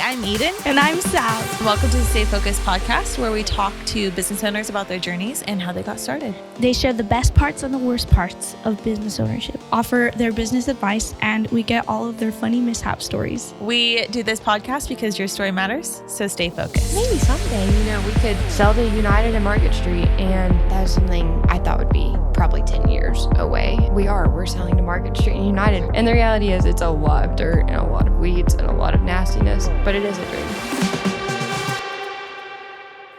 I'm Eden. And I'm Sav. Welcome to the Stay Focused podcast, where we talk to business owners about their journeys and how they got started. They share the best parts and the worst parts of business ownership, offer their business advice, and we get all of their funny mishap stories. We do this podcast because your story matters, so stay focused. Maybe someday, we could sell to United and Market Street, and that was something I thought would be probably 10 years away. We're selling to Market Street and United, and the reality is it's a lot of dirt and a lot of weeds and a lot of nastiness, but it is a dream.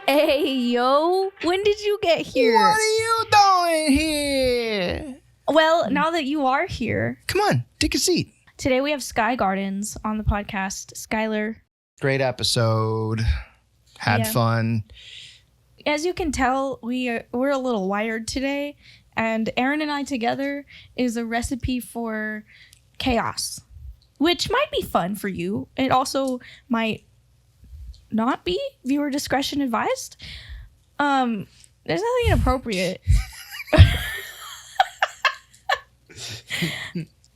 Hey, yo, when did you get here? What are you doing here? Well, now that you are here, Come on, take a seat. today we have Sky Gardens on the podcast. Skyler, Great episode. Had Yeah. fun. as you can tell, we're a little wired today, and Aaron and I together is a recipe for chaos, which might be fun for you. It also might not be. Viewer discretion advised. There's nothing inappropriate.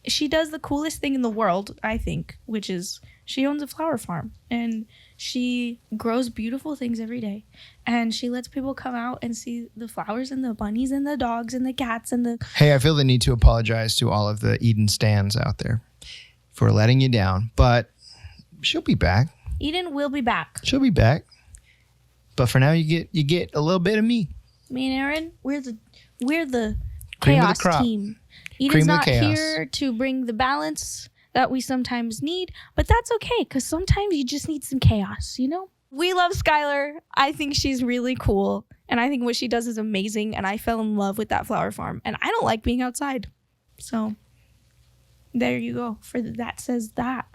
She does the coolest thing in the world, I think, which is she owns a flower farm and she grows beautiful things every day. And she lets people come out and see the flowers and the bunnies and the dogs and the cats and the... Hey, I feel the need to apologize to all of the Eden stands out there for letting you down, but she'll be back. Eden will be back. She'll be back. But for now, you get a little bit of me. Me and Aaron, we're the Cream of the chaos crop. team. Cream Eden's of the not chaos. here to bring the balance that we sometimes need, but that's okay because sometimes you just need some chaos, We love Skyler. I think she's really cool, and I think what she does is amazing, and I fell in love with that flower farm, and I don't like being outside. So there you go. For that says that.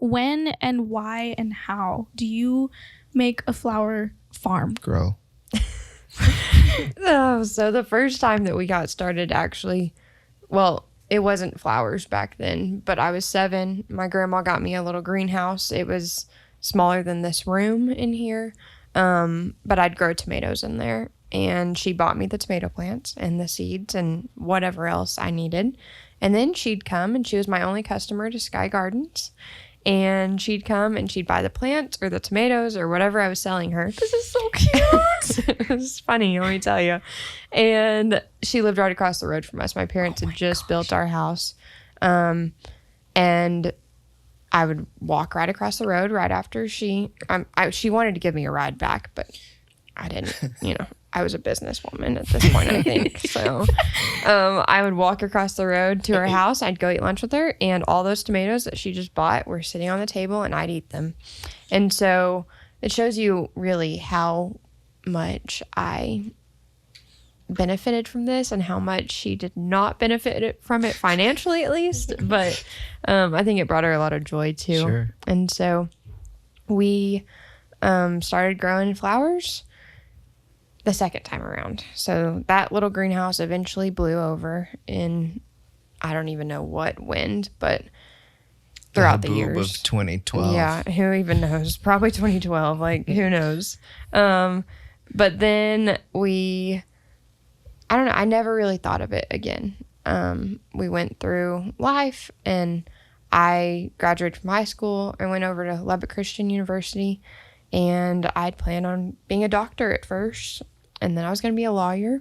When and why and how do you make a flower farm? Grow. So the first time that we got started, actually, it wasn't flowers back then, but I was 7. My grandma got me a little greenhouse. It was smaller than this room in here, but I'd grow tomatoes in there. And she bought me the tomato plants and the seeds and whatever else I needed. And then she'd come, and she was my only customer to Sky Gardens. And she'd come and she'd buy the plants or the tomatoes or whatever I was selling her. This is so cute. It was funny, let me tell you. And she lived right across the road from us. My parents had just built our house. And I would walk right across the road right after she wanted to give me a ride back, but I didn't, I was a businesswoman at this point, I think. So I would walk across the road to her house. I'd go eat lunch with her, and all those tomatoes that she just bought were sitting on the table, and I'd eat them. And so it shows you really how much I benefited from this and how much she did not benefit from it financially, at least. But I think it brought her a lot of joy, too. Sure. And so we started growing flowers the second time around. So that little greenhouse eventually blew over in, I don't even know what wind, but throughout the Haboob years. of 2012. Yeah, who even knows? Probably 2012, who knows? But then I don't know, I never really thought of it again. We went through life, and I graduated from high school and went over to Lubbock Christian University, and I'd planned on being a doctor at first. And then I was going to be a lawyer,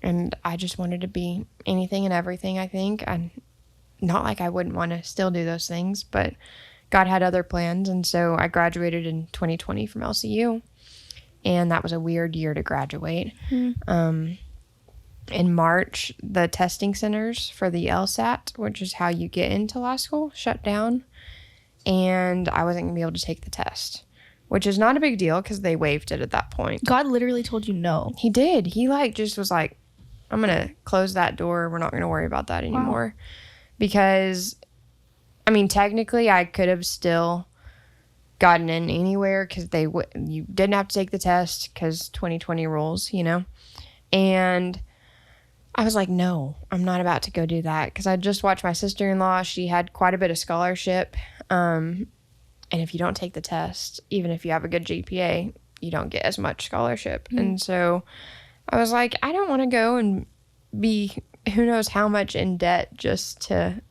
and I just wanted to be anything and everything, I think. And not like I wouldn't want to still do those things, but God had other plans. And so I graduated in 2020 from LCU, and that was a weird year to graduate. In March, the testing centers for the LSAT, which is how you get into law school, shut down, and I wasn't going to be able to take the test, which is not a big deal because they waived it at that point. God literally told you no. He did. He just was like, I'm going to close that door. We're not going to worry about that anymore. Wow. Because, technically I could have still gotten in anywhere because you didn't have to take the test because 2020 rules, And I was like, no, I'm not about to go do that because I just watched my sister-in-law. She had quite a bit of scholarship. And if you don't take the test, even if you have a good GPA, you don't get as much scholarship. Mm-hmm. And so I was like, I don't want to go and be who knows how much in debt just to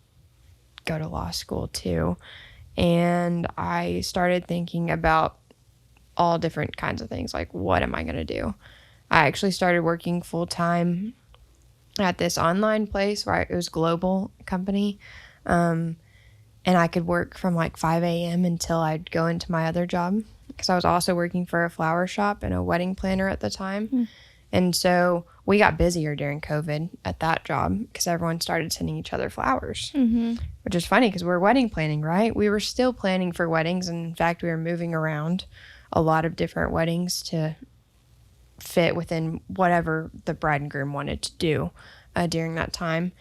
go to law school too. and I started thinking about all different kinds of things. Like, what am I going to do? I actually started working full time at this online place where it was a global company. And I could work from like 5 a.m. until I'd go into my other job, because I was also working for a flower shop and a wedding planner at the time. And so we got busier during COVID at that job because everyone started sending each other flowers, which is funny because we're wedding planning, right? We were still planning for weddings. And in fact, we were moving around a lot of different weddings to fit within whatever the bride and groom wanted to do during that time.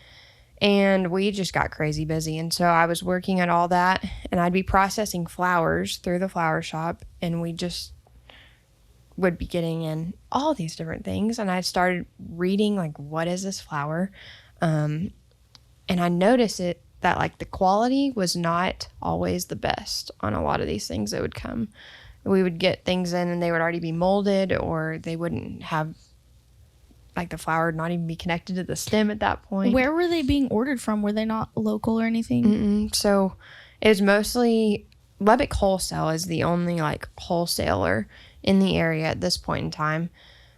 And we just got crazy busy. And so I was working at all that, and I'd be processing flowers through the flower shop, and we just would be getting in all these different things. And I started reading, like, what is this flower? And I noticed that like the quality was not always the best on a lot of these things that would come. We would get things in and they would already be molded, or they wouldn't have, like, the flower would not even be connected to the stem at that point. Where were they being ordered from? Were they not local or anything? So it was mostly Lubbock Wholesale is the only like wholesaler in the area at this point in time.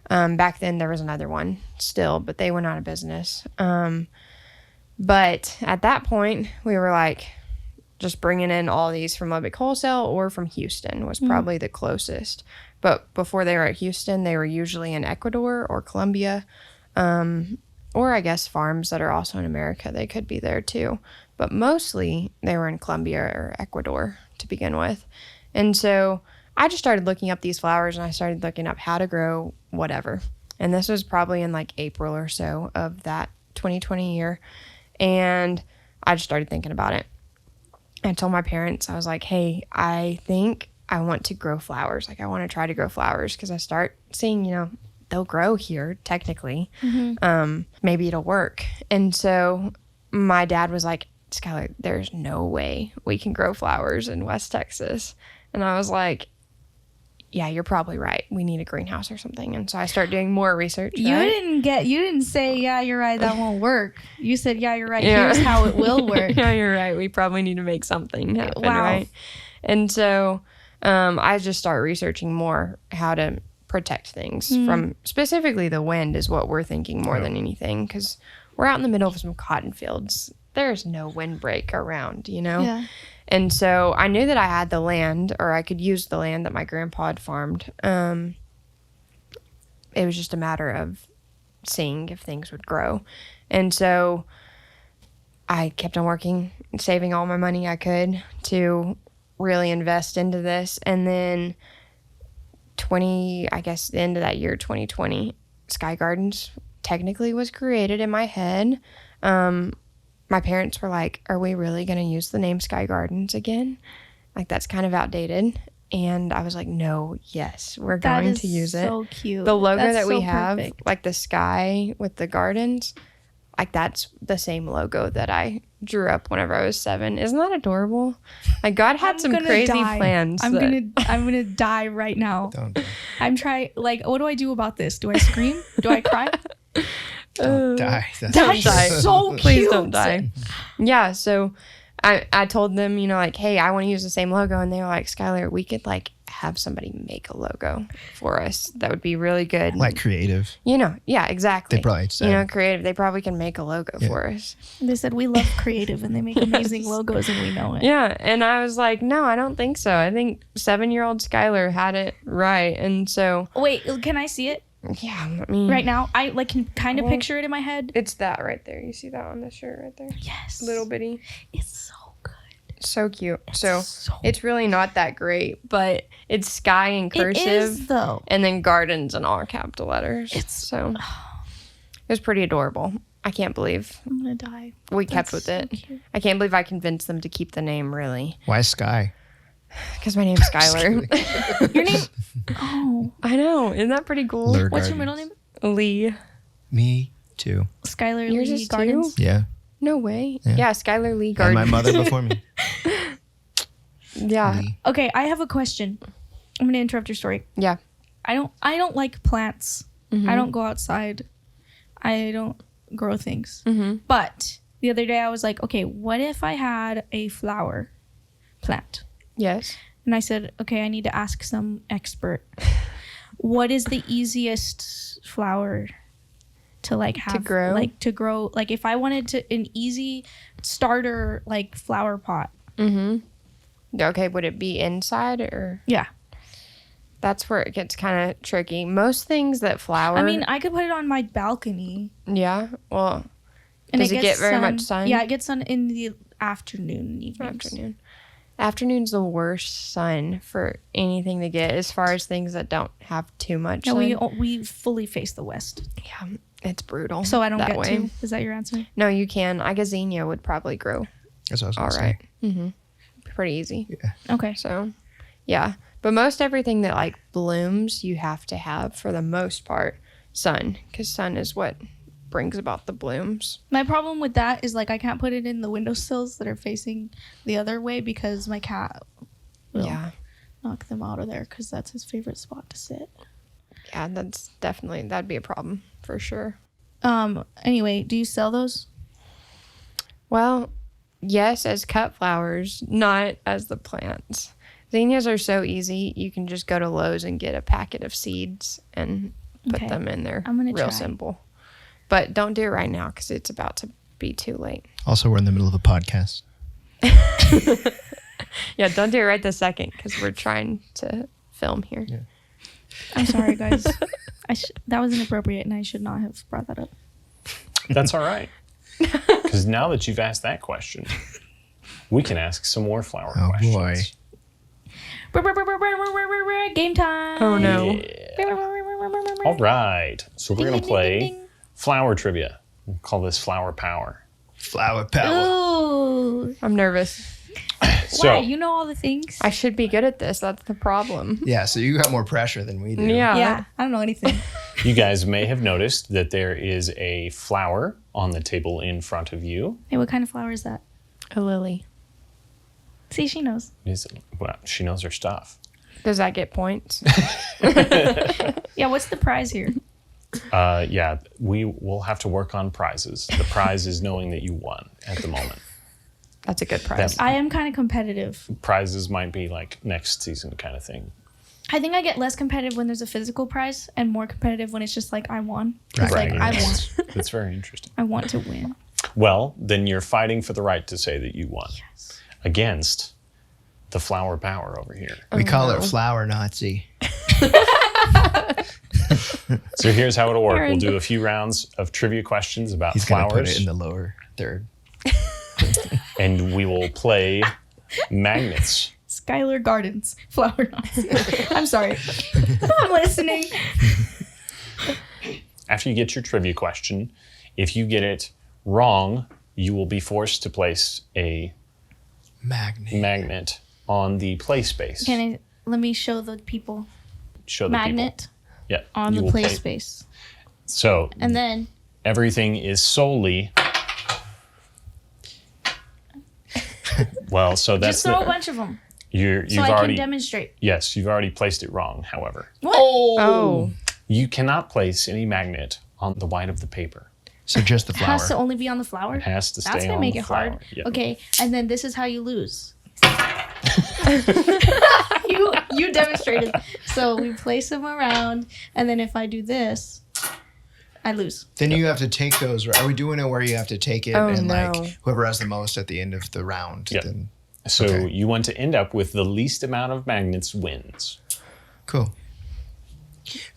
Back then there was another one still, but they went out of business. But at that point we were like just bringing in all these from Lubbock Wholesale, or from Houston was probably the closest. But before they were at Houston, they were usually in Ecuador or Colombia, or I guess farms that are also in America. They could be there too. But mostly they were in Colombia or Ecuador to begin with. And so I just started looking up these flowers, and I started looking up how to grow whatever. And this was probably in like April or so of that 2020 year. And I just started thinking about it. I told my parents, I was like, hey, I think I want to grow flowers. Like, I want to try to grow flowers, because I start seeing, they'll grow here technically. Maybe it'll work. And so my dad was like, Skyler, there's no way we can grow flowers in West Texas. And I was like, yeah, you're probably right. We need a greenhouse or something. And so I started doing more research. You right? didn't say, yeah, you're right, that won't work. You said, yeah, you're right, here's how it will work. Yeah, you're right. We probably need to make something happen, Wow. right? And so I just started researching more how to protect things from specifically the wind is what we're thinking more than anything, because we're out in the middle of some cotton fields. There's no windbreak around, Yeah. And so I knew that I had the land, or I could use the land that my grandpa had farmed. It was just a matter of seeing if things would grow. And so I kept on working, saving all my money I could to really invest into this. And then the end of that year, 2020, Sky Gardens technically was created in my head. My parents were like, are we really going to use the name Sky Gardens again? Like, that's kind of outdated. And I was like, no, yes, we're going to use it. So cute. The logo That's that we so have, perfect. like the sky with the gardens, like that's the same logo that I drew up whenever I was 7. Isn't that adorable? Like, God had some crazy plans. I'm gonna die right now. Don't. I'm trying. Like, what do I do about this? Do I scream? Do I cry? Don't die. That's Don't die. so cute. Please don't die. Yeah, so I told them, like, hey, I want to use the same logo. And they were like, Skyler, we could, like, have somebody make a logo for us. That would be really good. like creative. Yeah, exactly. They probably said. Creative. They probably can make a logo for us. They said we love creative, and they make amazing logos, and we know it. Yeah, and I was like, no, I don't think so. I think 7-year-old Skyler had it right. And so, Wait, can I see it yeah, I mean, right now? I like can kind of picture it in my head. it's that right there. You see that on the shirt right there? Yes, Little bitty. It's so good. So cute. It's So so it's really not that great, but it's sky in cursive. It is though. And then gardens in all capital letters. It was pretty adorable. I can't believe I'm gonna die. we kept That's with so it. cute. I can't believe I convinced them to keep the name, really. Why Sky? Because my name's Skyler. Your name? Oh, I know. Isn't that pretty cool? Lure what's your Gardens. middle name? Lee. Me too. Skyler Yours Lee is too? Gardens. Yeah. No way. Yeah. Yeah, Skyler Lee And Gardens. my mother before me. Yeah. Lee. Okay, I have a question. I'm gonna interrupt your story. Yeah. I don't like plants. Mm-hmm. I don't go outside. I don't grow things. Mm-hmm. But the other day I was like, okay, what if I had a flower plant. Yes. And I said, okay, I need to ask some expert. What is the easiest flower to like have to grow? Like if I wanted to an easy starter like flower pot. Okay, would it be inside or? Yeah. That's where it gets kind of tricky. Most things that flower. I mean, I could put it on my balcony. Yeah. Well, And does it get very sun. much sun? Yeah, it gets sun in the afternoon and evenings. Afternoon's the worst sun for anything to get as far as things that don't have too much sun. We fully face the west. Yeah, it's brutal. So I don't that get way. to. Is that your answer? No, you can. Igazenia would probably grow. That's what I was All gonna right. say. Mm-hmm. Pretty easy. Yeah. Okay. So, yeah. But most everything that like blooms, you have to have for the most part sun, because sun is what brings about the blooms. My problem with that is like I can't put it in the windowsills that are facing the other way because my cat will knock them out of there because that's his favorite spot to sit. Yeah, that'd be a problem for sure. Anyway, do you sell those? Well, yes, as cut flowers, not as the plants. Zinnias are so easy. You can just go to Lowe's and get a packet of seeds and put them in there. I'm gonna real try. simple. But don't do it right now because it's about to be too late. Also, we're in the middle of a podcast. Yeah, don't do it right this second because we're trying to film here. Yeah. I'm sorry, guys. That was inappropriate, and I should not have brought that up. That's all right. Because now that you've asked that question, we can ask some more flower questions. Game time. Oh, no. Yeah. All right. So we're going to play flower trivia. We'll call this flower power. Flower power. Ooh. I'm nervous. So, Why? You know all the things. I should be good at this. That's the problem. Yeah, so you got more pressure than we do. Yeah, I don't know anything. you guys may have noticed that there is a flower on the table in front of you. Hey, what kind of flower is that? A lily. See, she knows. Well, she knows her stuff. Does that get points? Yeah, what's the prize here? Yeah, we will have to work on prizes. The prize is knowing that you won at the moment. That's a good prize. I am kind of competitive. Prizes might be like next season kind of thing. I think I get less competitive when there's a physical prize and more competitive when it's just like I won. It's Right. like I want. That's very interesting. I want to win. Well, then you're fighting for the right to say that you won Yes. against the flower power over here. We call it flower Nazi. So here's how it'll work. Aaron. We'll do a few rounds of trivia questions about He's going to flowers. put it in the lower third. And we will play magnets. Skyler Gardens flower. I'm sorry. I'm listening. After you get your trivia question, if you get it wrong, you will be forced to place a magnet on the play space. Let me show the people. Show the Magnet people. Yeah. on you the will play pay- space. So And then everything is solely. Well, so that's just throw a bunch of them you've so I already can demonstrate. yes, you've already placed it wrong. However, What? Oh. you cannot place any magnet on the white of the paper. So just the It flower. has to only be on the flower? It has to stay That's on going to make the it flower. hard. Yep. Okay, and then this is how you lose. you demonstrated. So we place them around, and then if I do this, I lose. Then you have to take those. Are we doing it where you have to take it Oh, and no. like whoever has the most at the end of the round? Yep. Then So Okay. you want to end up with the least amount of magnets wins. cool.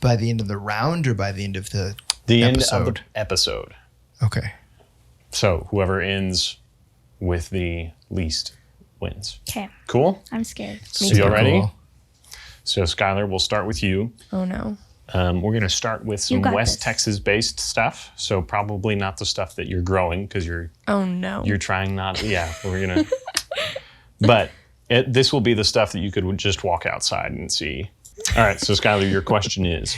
By the end of the round or by the end of the The end of episode? the episode. Okay. So whoever ends with the least wins. Okay, Cool? I'm scared. So you ready? Cool. So Skyler, we'll start with you. Oh, no. We're going to start with You some got West this. Texas-based stuff. So probably not the stuff that you're growing because you're Oh, no. trying not. Yeah, we're gonna. But this will be the stuff that you could just walk outside and see. All right. So Skyler, your question is: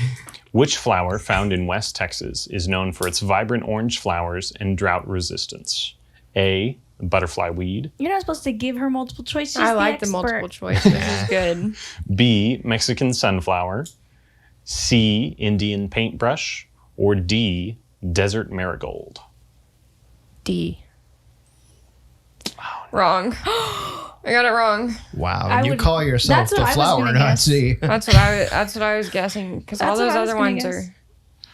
which flower found in West Texas is known for its vibrant orange flowers and drought resistance? A. Butterfly weed. You're not supposed to give her multiple choice. She's I like the expert. multiple choice. This is good. B. Mexican sunflower. C. Indian paintbrush. Or D. Desert marigold. D. Wrong. I got it wrong. Wow. I And you would- call yourself that's what the I was flower, gonna not guess. C. That's what I was guessing because all That's what those I was other gonna ones guess. are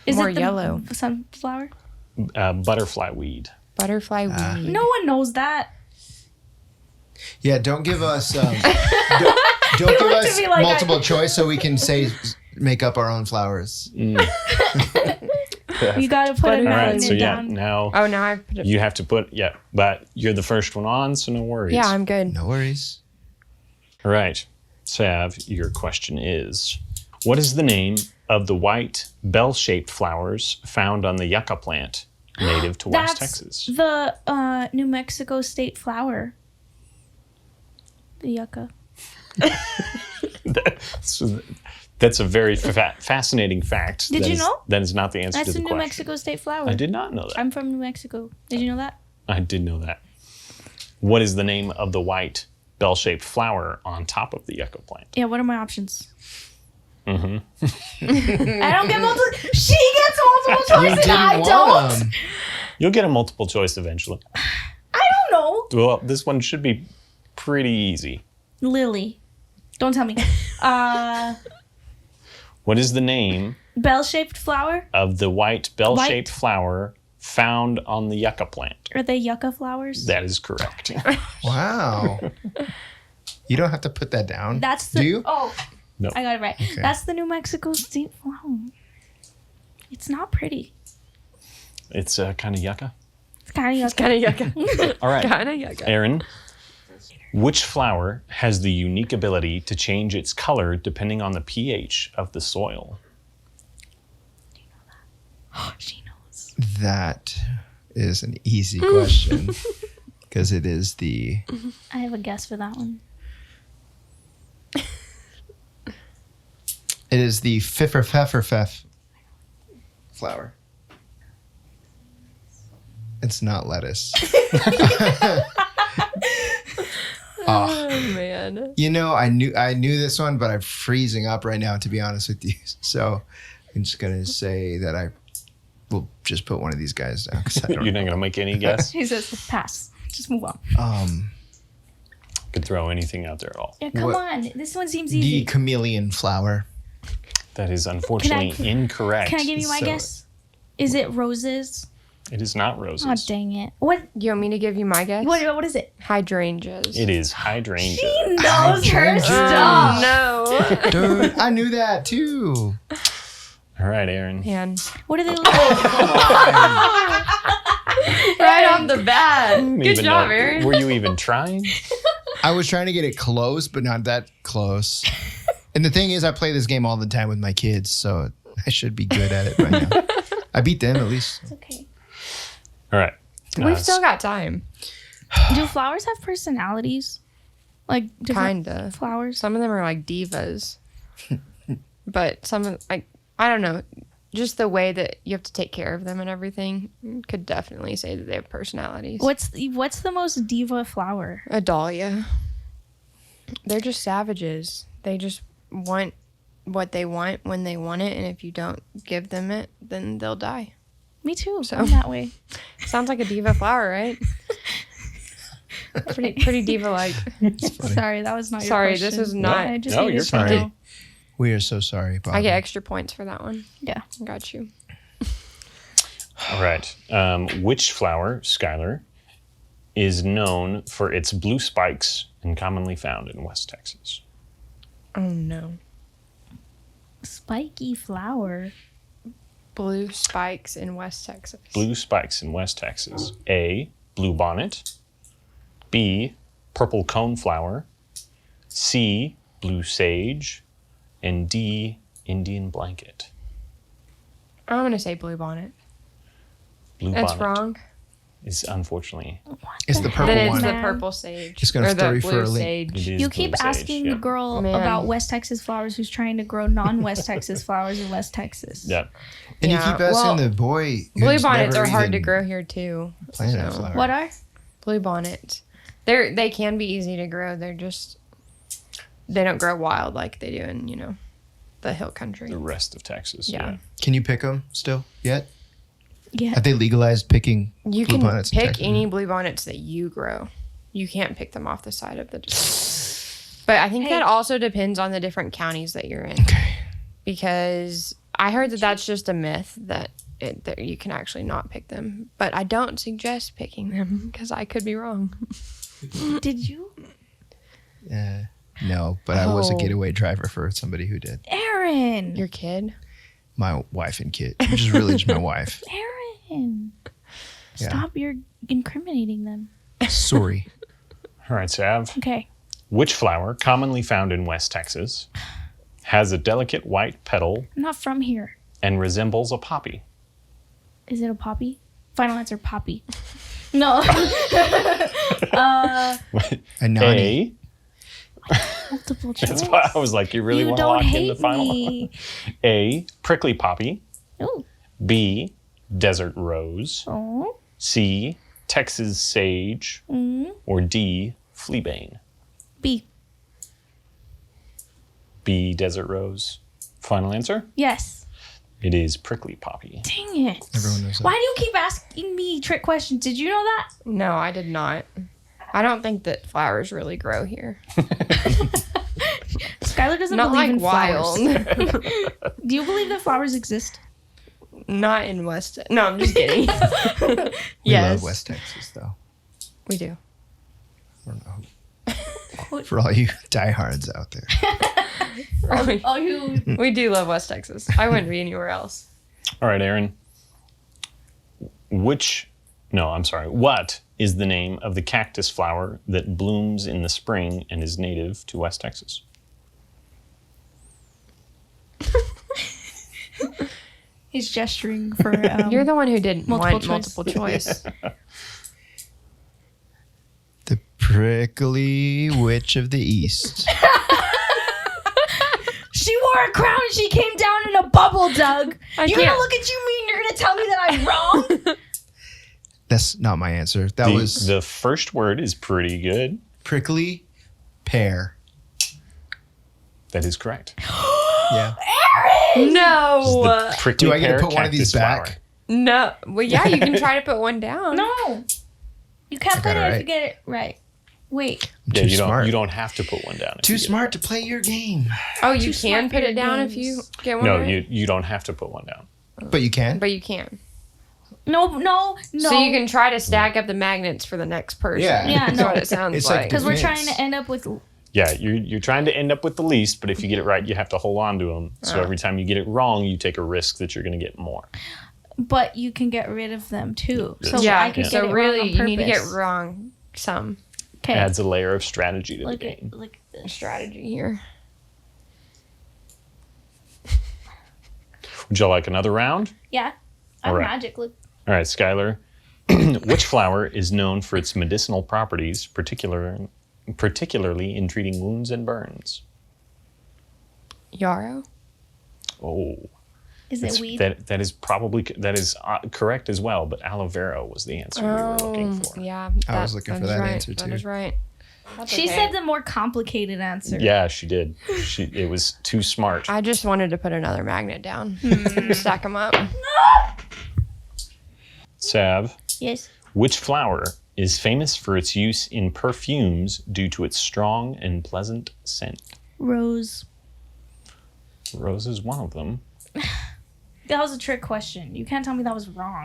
Is more it the yellow. sunflower? Butterfly weed. Butterfly weed. No one knows that. Yeah, don't give us don't give looked us at me like multiple choice so we can make up our own flowers. You gotta put a All right, magnet so yeah, down. now Oh, now I put it. you have to put, but you're the first one on, so no worries. Yeah, I'm good. No worries. All right, Sav, your question is, what is the name of the white bell-shaped flowers found on the yucca plant native to West That's Texas? the New Mexico state flower. The yucca. That's a very fascinating fact. Did you know? That is not the answer That's to the the New question. Mexico state flower. I did not know that. I'm from New Mexico. Did you know that? I did know that. What is the name of the white bell-shaped flower on top of the yucca plant? Yeah, what are my options? Mm-hmm. I don't get multiple. She gets multiple choice and I don't. them. You'll get a multiple choice eventually. I don't know. Well, this one should be pretty easy. Lily. Don't tell me. What is the name Bell-shaped flower? of the white bell-shaped flower found on the yucca plant? Are they yucca flowers? That is correct. Wow. You don't have to put that down. That's the. Do you? Oh, No. I got it right. Okay. That's the New Mexico state flower. It's not pretty. It's kind of yucca. It's kind of yucca. Kind of yucca. All right. Kind of yucca. Aaron, which flower has the unique ability to change its color depending on the pH of the soil? She knows. That is an easy question because it is the I have a guess for that one. Pfefferpfefferpfeff flower. It's not lettuce. Oh man. You know, I knew this one, but I'm freezing up right now, to be honest with you. So I'm just gonna say that I will just put one of these guys down because I You're don't not know. going to make any guess? He says pass. Just move on. Could throw anything out there at all. Yeah, come What- on. This one seems The easy. chameleon flower. That is unfortunately incorrect. Can I give you my So- guess? Is it roses? It is not roses. Oh, dang it. What You want me to give you my guess? what is it? Hydrangeas. It is hydrangea. She knows her Hydrangea. stuff. No. Dude, I knew that too. All right, Aaron. And What are they like? right off the bat. Good Even job, though- Aaron. Were you even trying? I was trying to get it close, but not that close. And the thing is, I play this game all the time with my kids, so I should be good at it by now. I beat them at least. It's okay. All right. We've still got time. Do flowers have personalities? Like different Kinda. flowers? Some of them are like divas. But some of like I don't know. Just the way that you have to take care of them and everything could definitely say that they have personalities. What's the most diva flower? A dahlia. They're just savages. They just want what they want when they want it, and if you don't give them it, then they'll die. Me too. So- I'm that way. Sounds like a diva flower, right? pretty diva like. Sorry, that was not your Sorry, question. this is not- I just No, needed you're to fine. know. We are so sorry, Bob. I get extra points for that one. Yeah. Got you. All right. Which flower, Skyler, is known for its blue spikes and commonly found in West Texas? Oh no. Spiky flower. Blue spikes in West Texas. Blue spikes in West Texas. A, blue bonnet. B, purple coneflower. C, blue sage. And D, Indian blanket. I'm gonna say blue bonnet. Blue That's bonnet wrong. is unfortunately. It's the purple Then it's one. the Man. purple sage. Just gonna or throw the you for blue a link. sage. It is You blue keep sage, asking yeah. the girl Man. about West Texas flowers who's trying to grow non-West Texas flowers in West Texas. Yeah. And Yeah, you keep asking well, the boy. Blue who's bonnets never are hard to even grow here too. planted a so- flower. What are? Blue bonnets. They can be easy to grow. They don't grow wild like they do in the hill country. The rest of Texas. Yeah. Yeah. Can you pick them still yet? Yeah. Have they legalized picking You blue can bonnets in pick Texas? any blue bonnets that you grow. You can't pick them off the side of the But I think that also depends on the different counties that you're in. Okay. Because I heard that that's just a myth that you can actually not pick them. But I don't suggest picking them because I could be wrong. Did you? No, but I was a getaway driver for somebody who did. Aaron. Your kid? My wife and kid, which is really just my wife. Aaron. Yeah. Stop, you're incriminating them. Sorry. All right, Sav. Okay. Which flower, commonly found in West Texas, has a delicate white petal I'm not from here. and resembles a poppy? Is it a poppy? Final answer, poppy. No. A nani. A. Multiple choice. That's why I was like, you really You want to don't lock in the hate final me. one? A. Prickly poppy. Ooh. B. Desert rose. Oh. C. Texas sage. Or D. Fleabane. B. B. Desert rose. Final answer? Yes. It is prickly poppy. Dang it. Everyone knows that. Why do you keep asking me trick questions? Did you know that? No, I did not. I don't think that flowers really grow here. Skylar doesn't Not believe like in wild. flowers. Do you believe that flowers exist? Not in West. No, I'm just kidding. We Yes. love West Texas, though. We do. I don't know. For all you diehards out there. Oh, you. We do love West Texas. I wouldn't be anywhere else. All right, Aaron. What is the name of the cactus flower that blooms in the spring and is native to West Texas? He's gesturing for. You're the one who didn't multiple want choice. multiple choice. The prickly witch of the east. She wore a crown and she came down in a bubble, Doug. You're can't- gonna look at you mean you're gonna tell me that I'm wrong? That's not my answer. That was The first word is pretty good. prickly pear. That is correct. Yeah. No. The prickly Do I get to pear put one of these cactus back? flower. No. Well, yeah, you can try to put one down. No. You can't I put got it it if right. you get it right. Wait. I'm Yeah, too you smart. don't have to put one down. if Too you get it smart to play your game. Oh, you Too smart can for put your it down if you games. get one No, right? you don't have to put one down. But you can. But you can. No. So you can try to stack up the magnets for the next person. Yeah. Yeah, That's no. what it sounds It's like like. Because we're Defense. trying to end up with. Yeah, you're trying to end up with the least, but if you get it right, you have to hold on to them. So every time you get it wrong, you take a risk that you're going to get more. But you can get rid of them too. So yeah, I could get so it really wrong on you need to get purpose. wrong some Okay. Adds a layer of strategy to the Look game. at this. strategy here. Would y'all like another round? Yeah. I'm All right. magic. Look. All right, Skylar. Which flower is known for its medicinal properties, particularly in treating wounds and burns? Yarrow? Oh, Is it weed? that is correct as well, but aloe vera was the answer we were looking for. Yeah. I was looking for is that right. answer, too. That is right. She said the more complicated answer. Yeah, she did. It was too smart. I just wanted to put another magnet down. Stack them up. Sav, Yes. which flower is famous for its use in perfumes due to its strong and pleasant scent? Rose. Rose is one of them. That was a trick question. You can't tell me that was wrong.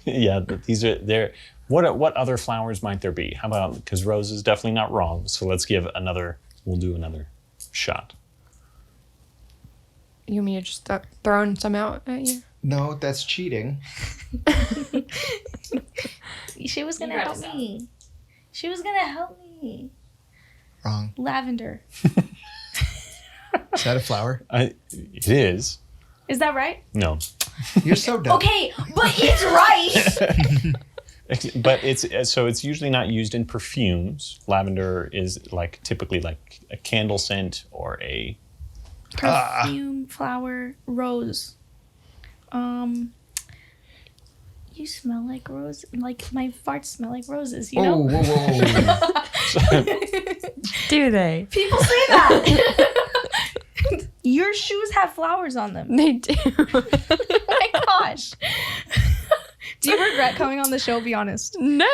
Yeah, but these are there. What other flowers might there be? How about, because rose is definitely not wrong. So let's give another. We'll do another shot. You want me to just throwing some out at you? No, that's cheating. She was gonna help me. She was gonna help me. Wrong. Lavender. Is that a flower? It is. Is that right? No, You're so dumb. Okay, but it's right. but it's usually not used in perfumes. Lavender is typically like a candle scent or a. Perfume, flower, rose. You smell like rose. Like my farts smell like roses. You know. Whoa, whoa, whoa. Do they? People say that. Your shoes have flowers on them. They do. Oh my gosh. Do you regret coming on the show? Be honest. No.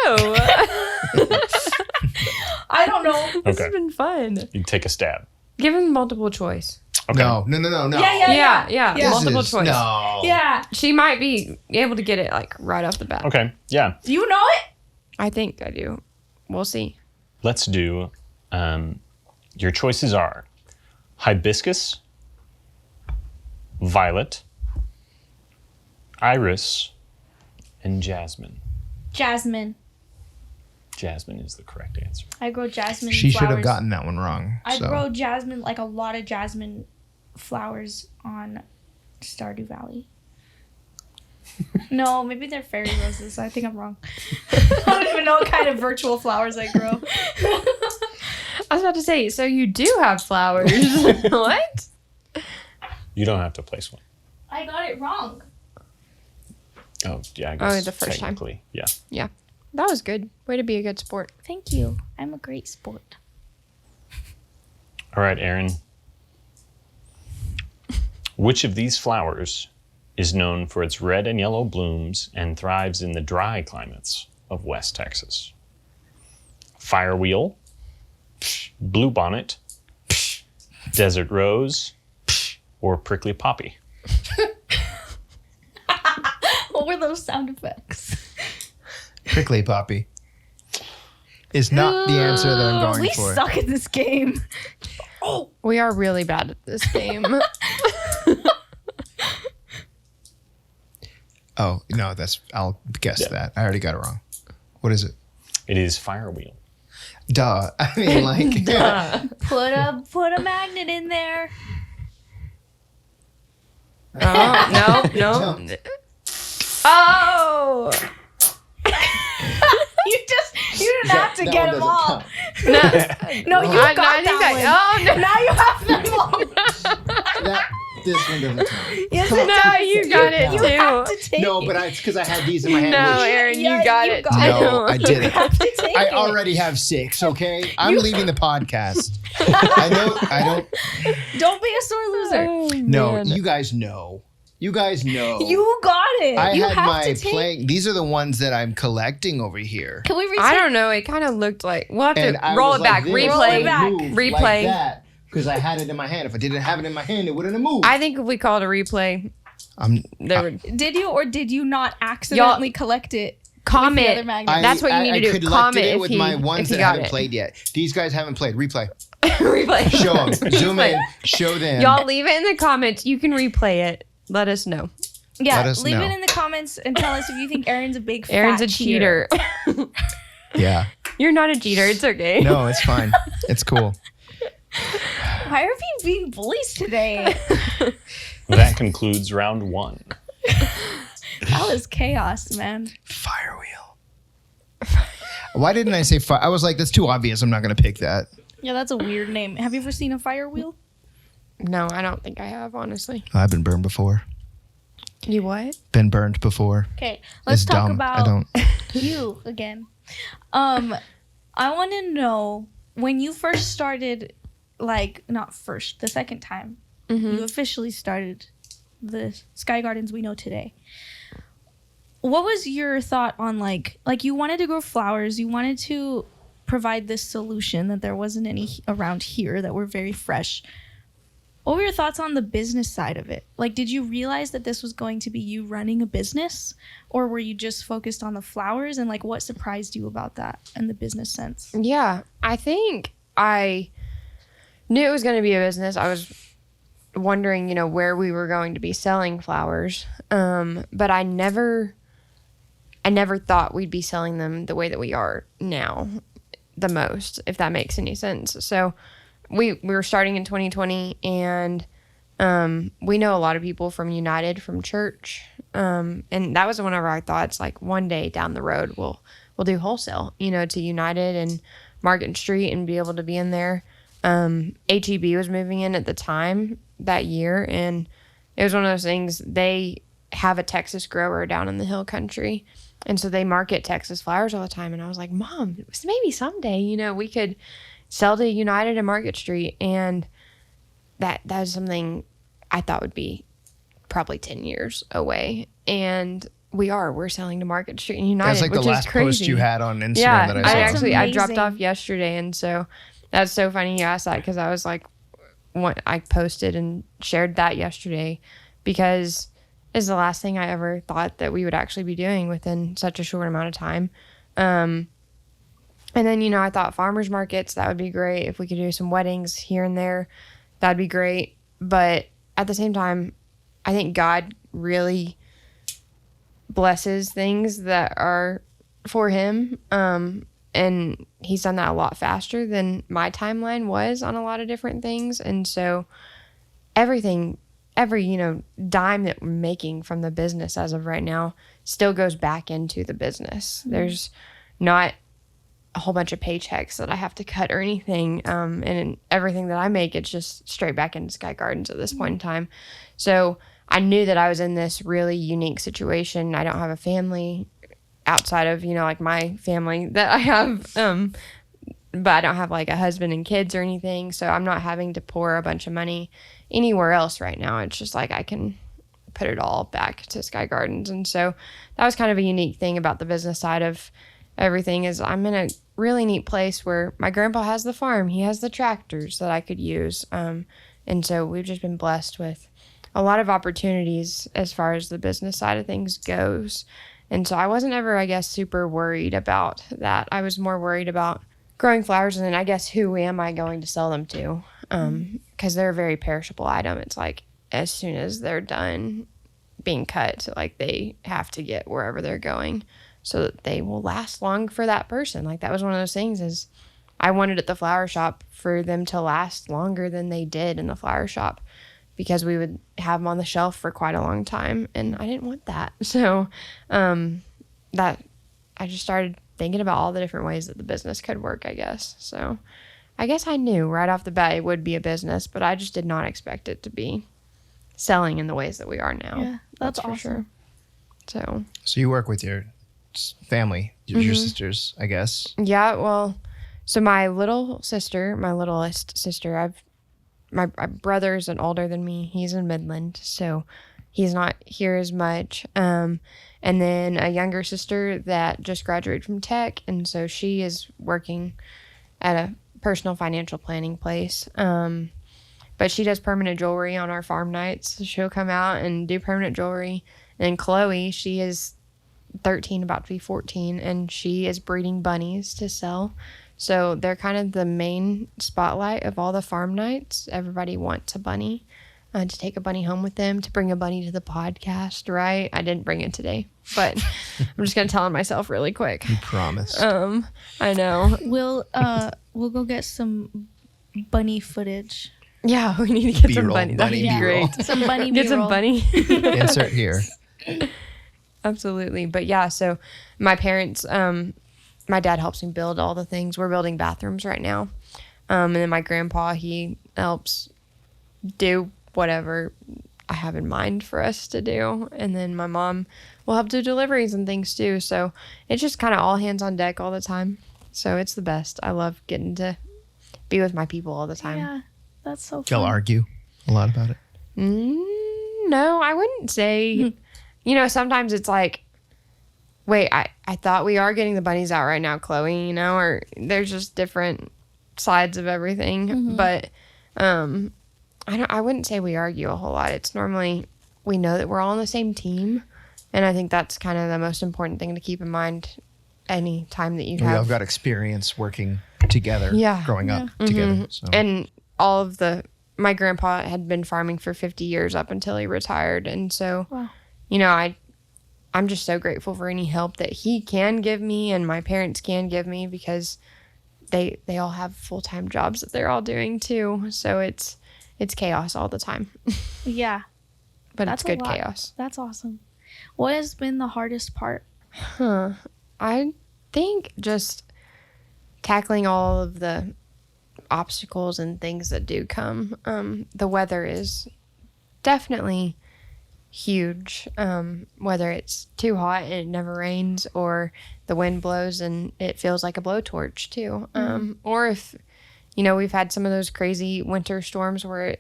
I don't know. This Okay. has been fun. You take a stab. Give him multiple choice. Okay. No. Yeah. Yeah. Multiple This is- choice. No. Yeah. She might be able to get it like right off the bat. Okay. Yeah. You know it? I think I do. We'll see. Let's do. Your choices are hibiscus, violet, iris, and jasmine. Jasmine. Jasmine is the correct answer. I grow jasmine She should have flowers. gotten that one wrong. I so. grow jasmine, like a lot of jasmine flowers on Stardew Valley. No, maybe they're fairy roses. I think I'm wrong. I don't even know what kind of virtual flowers I grow. I was about to say, so you do have flowers. What? You don't have to place one. I got it wrong. Oh, yeah. I guess the first time. technically, yeah. Yeah. That was good. Way to be a good sport. Thank you. I'm a great sport. All right, Aaron. Which of these flowers is known for its red and yellow blooms and thrives in the dry climates of West Texas? Firewheel, bluebonnet, desert rose, or prickly poppy? What were those sound effects? Prickly poppy is not the answer that I'm going we for. suck at this game. We are really bad at this game. Oh, no, I'll guess that. I already got it wrong. What is it? It is firewheel. Duh. I mean, like, Put a magnet in there. Oh, no. Oh! You didn't have to that get one them doesn't all. count. No, you got that one. Oh, no. Now you have them all. This one doesn't count. Yes, No, it does. you got it You too. have to take No, it. but it's because I had these in my hand. No, which- Aaron, Yeah, you got you it got too. it. No, I didn't. You have to take I it. already have 6, okay? I'm leaving the podcast. I don't. Don't be a sore loser. Oh, No, man. you guys know. You guys know. You got it. I you had have my to take. playing. These are the ones that I'm collecting over here. Can we retake? I don't know. It kind of looked like we'll have And to I roll was it back. like this, Replay. Roll it back. moved Replay. like that because I had it in my hand. If I didn't have it in my hand, it wouldn't have moved. I think if we call it a replay, there would Did you or did you not accidentally collect it? With the other comment. magnet? That's what you need to do. collected Comment it if with he- my if ones he that got haven't it. played yet. These guys haven't played. Replay. Replay. Show them. Zoom in. Show them. Y'all leave it in the comments. You can replay it. Let us know. Yeah, Let us leave know. it in the comments and tell us if you think Aaron's a big Aaron's fat a cheater. Yeah. You're not a cheater. It's okay. No, it's fine. It's cool. Why are we being bullies today? That concludes round 1. That was chaos, man. Firewheel. Why didn't I say fire? I was like, that's too obvious. I'm not going to pick that. Yeah, that's a weird name. Have you ever seen a fire wheel? No, I don't think I have, honestly. I've been burned before. You what? Been burned before. Okay, let's It's talk dumb. about I don't. you again. I want to know when you first started, like not first, the second time you officially started the Sky Gardens we know today. What was your thought on like you wanted to grow flowers, you wanted to provide this solution that there wasn't any around here that were very fresh. What were your thoughts on the business side of it? Like, did you realize that this was going to be you running a business, or were you just focused on the flowers? And like, what surprised you about that in the business sense? Yeah, I think I knew it was going to be a business. I was wondering, where we were going to be selling flowers. But I never thought we'd be selling them the way that we are now, the most, if that makes any sense. So we were starting in 2020, and we know a lot of people from United, from church. And that was one of our thoughts, like one day down the road, we'll do wholesale, to United and Market Street and be able to be in there. HEB was moving in at the time that year, and it was one of those things. They have a Texas grower down in the hill country, and so they market Texas flowers all the time. And I was like, Mom, maybe someday, we could sell to United and Market Street. And that is something I thought would be probably 10 years away. And We're selling to Market Street and United, That's like the which is last crazy. post you had on Instagram Yeah, that I I saw. actually I dropped amazing. off yesterday, and so that's so funny you asked that because I was like, I posted and shared that yesterday because it's the last thing I ever thought that we would actually be doing within such a short amount of time. And then I thought farmers markets, that would be great if we could do some weddings here and there, that'd be great. But at the same time, I think God really blesses things that are for him. And he's done that a lot faster than my timeline was on a lot of different things. And so every dime that we're making from the business as of right now still goes back into the business. There's not a whole bunch of paychecks that I have to cut or anything. And everything that I make, it's just straight back into Sky Gardens at this point in time. So I knew that I was in this really unique situation. I don't have a family outside of, like my family that I have, but I don't have like a husband and kids or anything. So I'm not having to pour a bunch of money anywhere else right now. It's just like I can put it all back to Sky Gardens. And so that was kind of a unique thing about the business side of everything is I'm in a really neat place where my grandpa has the farm. He has the tractors that I could use. And so we've just been blessed with a lot of opportunities as far as the business side of things goes. And so I wasn't ever, I guess, super worried about that. I was more worried about growing flowers and then I guess who am I going to sell them to? Because they're a very perishable item. It's like as soon as they're done being cut, like they have to get wherever they're going so that they will last long for that person. Like that was one of those things is I wanted at the flower shop for them to last longer than they did in the flower shop because we would have them on the shelf for quite a long time and I didn't want that. So that I just started thinking about all the different ways that the business could work, I guess. So I guess I knew right off the bat it would be a business, but I just did not expect it to be selling in the ways that we are now. Yeah, that's for awesome. sure. So you work with your family, your sisters, I guess. Yeah, well, so my littlest sister, my brother's an older than me. He's in Midland, so he's not here as much. And then a younger sister that just graduated from tech, and so she is working at a personal financial planning place. But she does permanent jewelry on our farm nights. So she'll come out and do permanent jewelry. And then Chloe, she is 13, about to be 14, and she is breeding bunnies to sell. So they're kind of the main spotlight of all the farm nights. Everybody wants a bunny, to take a bunny home with them, to bring a bunny to the podcast, right? I didn't bring it today, but I'm just going to tell on myself really quick. You promised. I know. We'll go get some bunny footage. Yeah, we need to get some B-roll, bunny. That'd be bunny great. B-roll. Some bunny Get some B-roll. bunny. Insert here. Absolutely. But yeah, so my parents, my dad helps me build all the things. We're building bathrooms right now. And then my grandpa, he helps do whatever I have in mind for us to do. And then my mom will help do deliveries and things too. So it's just kind of all hands on deck all the time. So it's the best. I love getting to be with my people all the time. Yeah, that's so Y'all fun. argue a lot about it. No, I wouldn't say. Sometimes it's like, wait, I thought we are getting the bunnies out right now, Chloe, or there's just different sides of everything. But I wouldn't say we argue a whole lot. It's normally we know that we're all on the same team. And I think that's kind of the most important thing to keep in mind any time that you We all have. got experience working together, Yeah. growing up together. So. And all of my grandpa had been farming for 50 years up until he retired. And so, Wow. I'm just so grateful for any help that he can give me and my parents can give me because they all have full-time jobs that they're all doing too. So it's chaos all the time, Yeah, but that's it's good a lot. chaos. That's awesome. What has been the hardest part? I think just tackling all of the obstacles and things that do come. The weather is definitely huge, whether it's too hot and it never rains or the wind blows and it feels like a blowtorch too. Or if, we've had some of those crazy winter storms where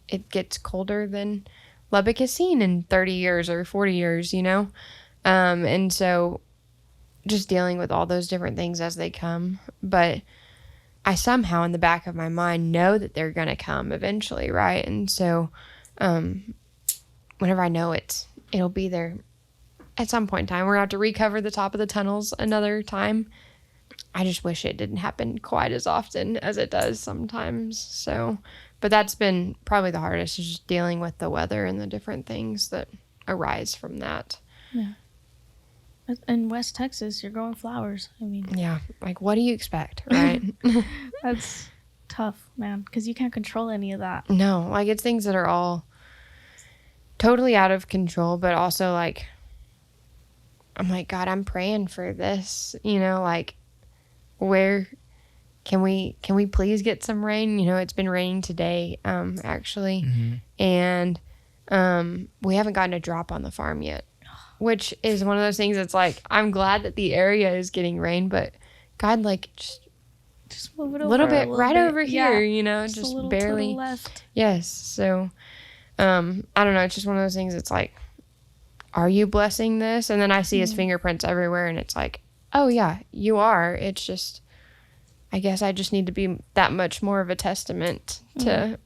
it gets colder than Lubbock has seen in 30 years or 40 years, And so just dealing with all those different things as they come. But I somehow in the back of my mind know that they're going to come eventually, right? And so whenever I know it'll be there at some point in time. We're going to have to recover the top of the tunnels another time. I just wish it didn't happen quite as often as it does sometimes. So, but that's been probably the hardest, is just dealing with the weather and the different things that arise from that. Yeah. In West Texas, you're growing flowers. I mean, Yeah. Like, what do you expect, right? that's tough, man, because you can't control any of that. No, like it's things that are all totally out of control, but also like, I'm like, God, I'm praying for this, like, where can we please get some rain? It's been raining today, actually. And we haven't gotten a drop on the farm yet, which is one of those things that's like, I'm glad that the area is getting rain, but God, like, Just move it over a little bit bit. over here, Yeah. just a little barely. to the left. Yes. So, I don't know. It's just one of those things. It's like, are you blessing this? And then I see his fingerprints everywhere, and it's like, oh yeah, you are. It's just, I guess I just need to be that much more of a testament to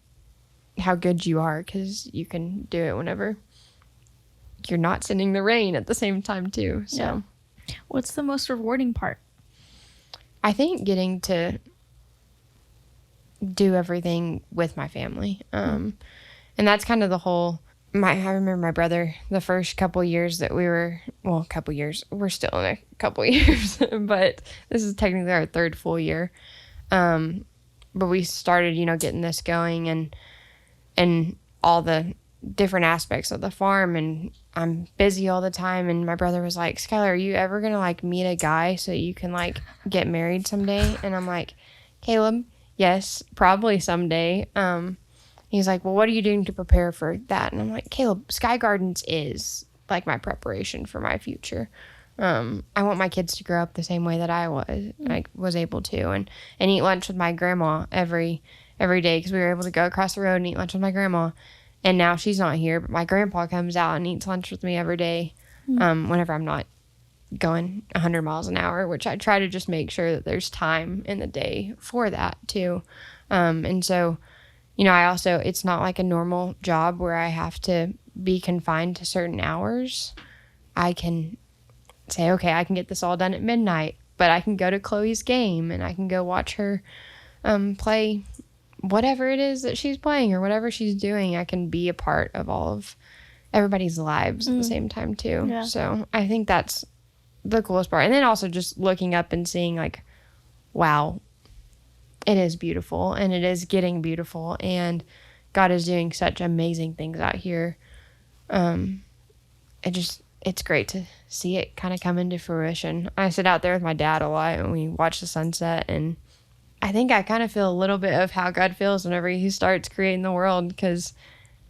how good you are, because you can do it whenever you're not sending the rain at the same time too. So, Yeah. What's the most rewarding part? I think getting to do everything with my family. And that's kind of the whole, I remember my brother, the first couple years that we're still in a couple years, but this is technically our third full year. But we started, getting this going and all the different aspects of the farm, and I'm busy all the time. And my brother was like, Skyler, are you ever going to like meet a guy so you can like get married someday? And I'm like, Caleb, yes, probably someday. He's like, well, what are you doing to prepare for that? And I'm like, Caleb, Sky Gardens is like my preparation for my future. I want my kids to grow up the same way that I was able to, and eat lunch with my grandma every day, because we were able to go across the road and eat lunch with my grandma. And now she's not here, but my grandpa comes out and eats lunch with me every day, whenever I'm not going 100 miles an hour, which I try to just make sure that there's time in the day for that too. And so, I also, it's not like a normal job where I have to be confined to certain hours. I can say, okay, I can get this all done at midnight, but I can go to Chloe's game and I can go watch her play whatever it is that she's playing or whatever she's doing. I can be a part of all of everybody's lives at the same time too. Yeah. So I think that's the coolest part. And then also just looking up and seeing like, wow, it is beautiful, and it is getting beautiful, and God is doing such amazing things out here. It's great to see it kind of come into fruition. I sit out there with my dad a lot and we watch the sunset, and I think I kind of feel a little bit of how God feels whenever he starts creating the world, because,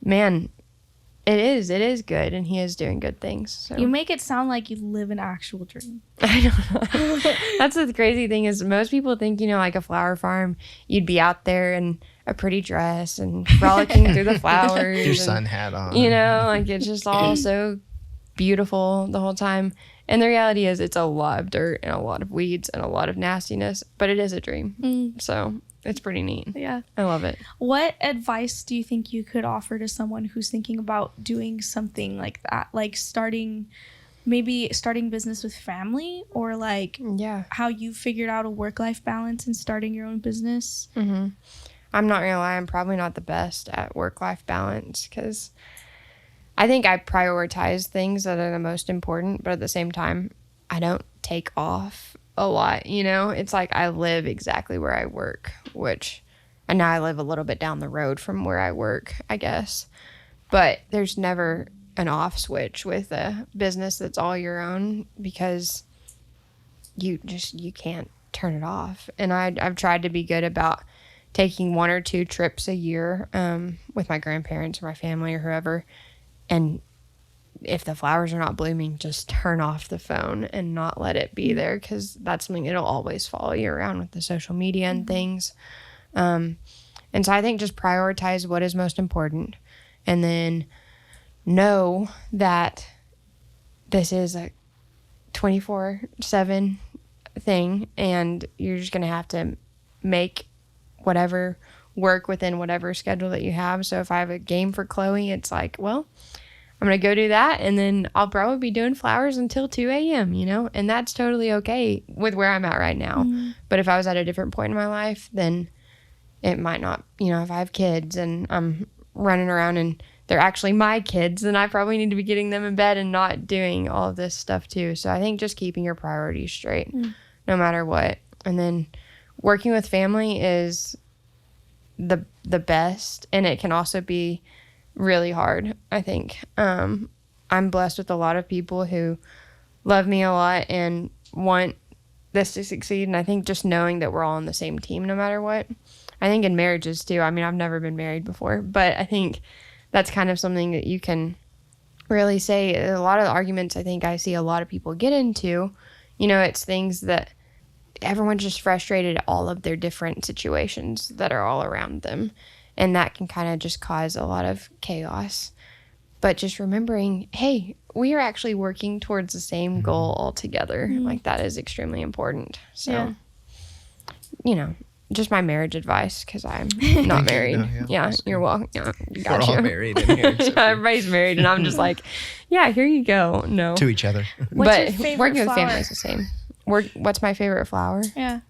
man, it is good, and he is doing good things. So. You make it sound like you live an actual dream. I don't know. That's the crazy thing is most people think, like a flower farm, you'd be out there in a pretty dress and frolicking through the flowers. Your sun hat on. Like it's just all so beautiful the whole time. And the reality is it's a lot of dirt and a lot of weeds and a lot of nastiness, but it is a dream. So it's pretty neat. Yeah. I love it. What advice do you think you could offer to someone who's thinking about doing something like that? Like starting business with family, or like how you figured out a work-life balance and starting your own business? Mm-hmm. I'm not gonna lie, I'm probably not the best at work-life balance, because I think I prioritize things that are the most important, but at the same time, I don't take off a lot, It's like I live exactly where I work, and now I live a little bit down the road from where I work, I guess. But there's never an off switch with a business that's all your own, because you can't turn it off. And I've tried to be good about taking 1 or 2 trips a year with my grandparents or my family or whoever. And if the flowers are not blooming, just turn off the phone and not let it be there, because that's something that'll always follow you around with the social media and things. And so I think just prioritize what is most important, and then know that this is 24/7 thing, and you're just going to have to make whatever work within whatever schedule that you have. So if I have a game for Chloe, it's like, well, I'm going to go do that, and then I'll probably be doing flowers until 2 a.m., you know, and that's totally okay with where I'm at right now. But if I was at a different point in my life, then it might not, you know, if I have kids and I'm running around and they're actually my kids, then I probably need to be getting them in bed and not doing all of this stuff too. So I think just keeping your priorities straight no matter what. And then working with family is the best, and it can also be really hard, I think. I'm blessed with a lot of people who love me a lot and want this to succeed, and I think just knowing that we're all on the same team no matter what. I think in marriages too. I mean, I've never been married before, but I think that's kind of something that you can really say. A lot of the arguments I think I see a lot of people get into, you know, it's things that everyone's just frustrated at all of their different situations that are all around them. And that can kind of just cause a lot of chaos. But just remembering, hey, we are actually working towards the same goal all together. Like, that is extremely important. So, you know, just my marriage advice, because I'm not married. Yeah, you're welcome. Yeah, We're all married in here. So everybody's married, and I'm just like, yeah, here you go. No. to each other. What's your But favorite working with flower? family is the same. What's my favorite flower? Yeah.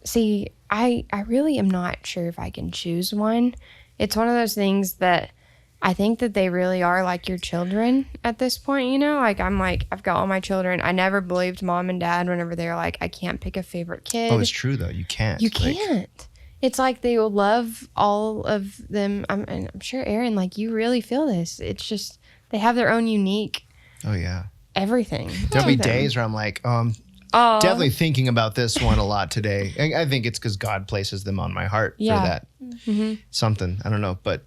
See, I really am not sure if I can choose one. It's one of those things that I think that they really are like your children at this point, you know? Like, I've got all my children. I never believed mom and dad whenever they were like, I can't pick a favorite kid. Oh, it's true though. You can't. You Like, can't. It's like they will love all of them. And I'm sure, Aaron, like, you really feel this. It's just, they have their own unique oh yeah. everything. There'll be to them. days where I'm like, Oh, definitely thinking about this one a lot today. And I think it's because God places them on my heart Yeah. for that. Something. I don't know, but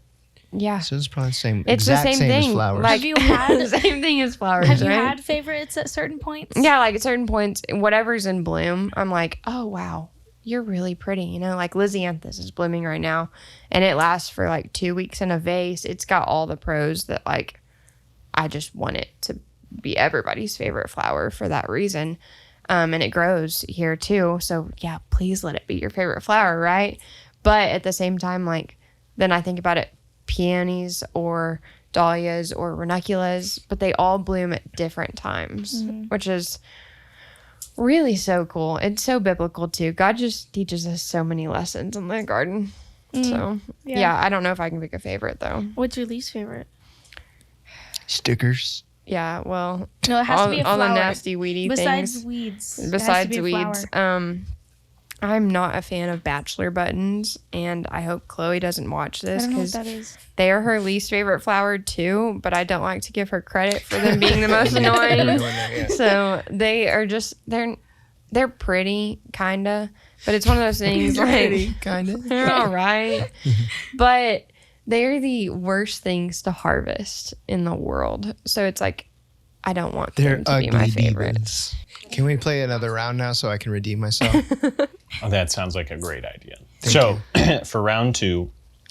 yeah. so it's probably the same. It's exact the same as thing. flowers. Like, Have you had- the same thing as flowers, Have you right? had favorites at certain points? Yeah, like at certain points, whatever's in bloom, I'm like, oh, wow, you're really pretty. You know, like Lysianthus is blooming right now, and it lasts for like 2 weeks in a vase. It's got all the pros that, like, I just want it to be everybody's favorite flower for that reason. And it grows here too. So yeah, please let it be your favorite flower, right? But at the same time, like, then I think about it, peonies or dahlias or ranunculus, but they all bloom at different times, which is really so cool. It's so biblical too. God just teaches us so many lessons in the garden. So yeah, I don't know if I can pick a favorite though. What's your least favorite? Stickers. Yeah, well, No, it has to be a all flower. the nasty weedy Besides things. weeds. It has to Besides be a weeds, flower. I'm not a fan of bachelor buttons, and I hope Chloe doesn't watch I this don't know what because that is. they are her least favorite flower too. But I don't like to give her credit for them being the most annoying. Everyone there, yeah. So they are just they're pretty kinda, but it's one of those things like kind of. they're all right, but they're the worst things to harvest in the world. So it's like, I don't want They're them to ugly be my favorite. demons. Can we play another round now so I can redeem myself? Oh, that sounds like a great idea. Thank So for round 2,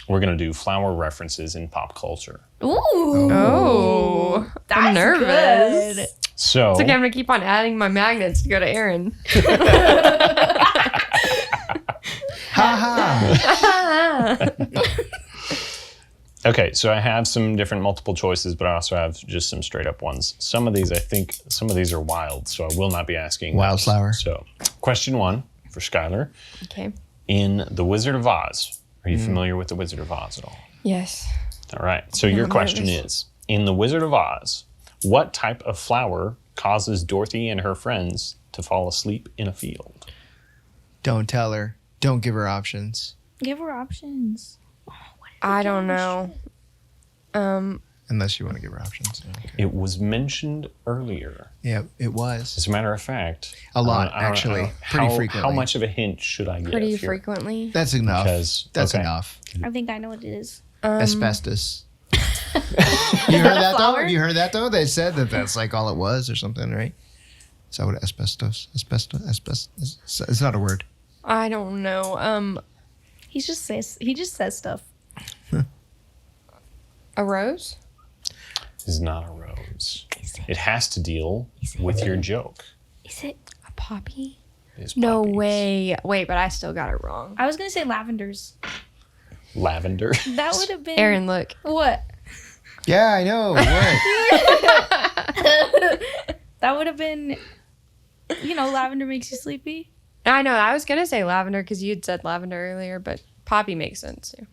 we're going to do flower references in pop culture. Ooh. Oh, I'm nervous. good. So It's okay, I'm gonna keep on adding my magnets to go to Aaron. Ha ha. okay, so I have some different multiple choices, but I also have just some straight up ones. Some of these are wild, so I will not be asking. Wildflower. those. So question 1 for Skyler. Okay. In The Wizard of Oz, are you familiar with The Wizard of Oz at all? Yes. All right, so your I'm question nervous. is, in The Wizard of Oz, what type of flower causes Dorothy and her friends to fall asleep in a field? Don't tell her. Don't give her options. Give her options. I don't know. Unless you want to give her options. Yeah, okay. It was mentioned earlier. Yeah, it was. As a matter of fact, A lot, I don't- actually. Pretty how frequently. How much of a hint should I give? Pretty here? frequently. That's enough. Because- That's okay. enough. I think I know what it is. Asbestos. You heard that though? You heard that though? They said that that's like all it was or something, right? Is that what asbestos? Asbestos? It's not a word. I don't know. He just says stuff. A rose? Is not a rose. It has to deal with your joke. Is it? A poppy? It is No poppies. way. Wait, but I still got it wrong. I was gonna say lavenders. Lavender. That would have been. Aaron, look. What? Yeah, I know. What? That would have been. Lavender makes you sleepy. I know. I was gonna say lavender because you had said lavender earlier, but poppy makes sense too.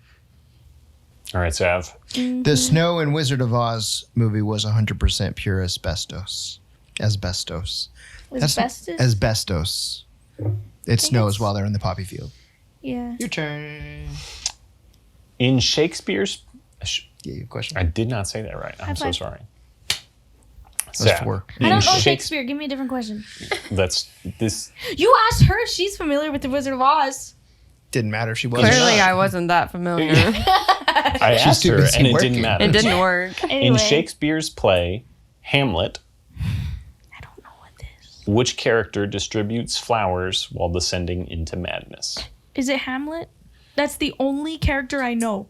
All right, Sav. The Snow and Wizard of Oz movie was 100% pure asbestos. Asbestos. Asbestos. Asbestos. It snows while they're in the poppy field. Yeah. Your turn. In Shakespeare's... Yeah, your question. I did not say that right. I'm so five. sorry. That's Sav, 4. I in don't know Shakes- Shakespeare. Give me a different question. That's this. You asked her if she's familiar with the Wizard of Oz. Didn't matter if she wasn't. Clearly, or not. I wasn't that familiar. I She's asked too her, busy and it working. didn't matter. It didn't work. Anyway. In Shakespeare's play Hamlet, I don't know what this. which character distributes flowers while descending into madness? Is it Hamlet? That's the only character I know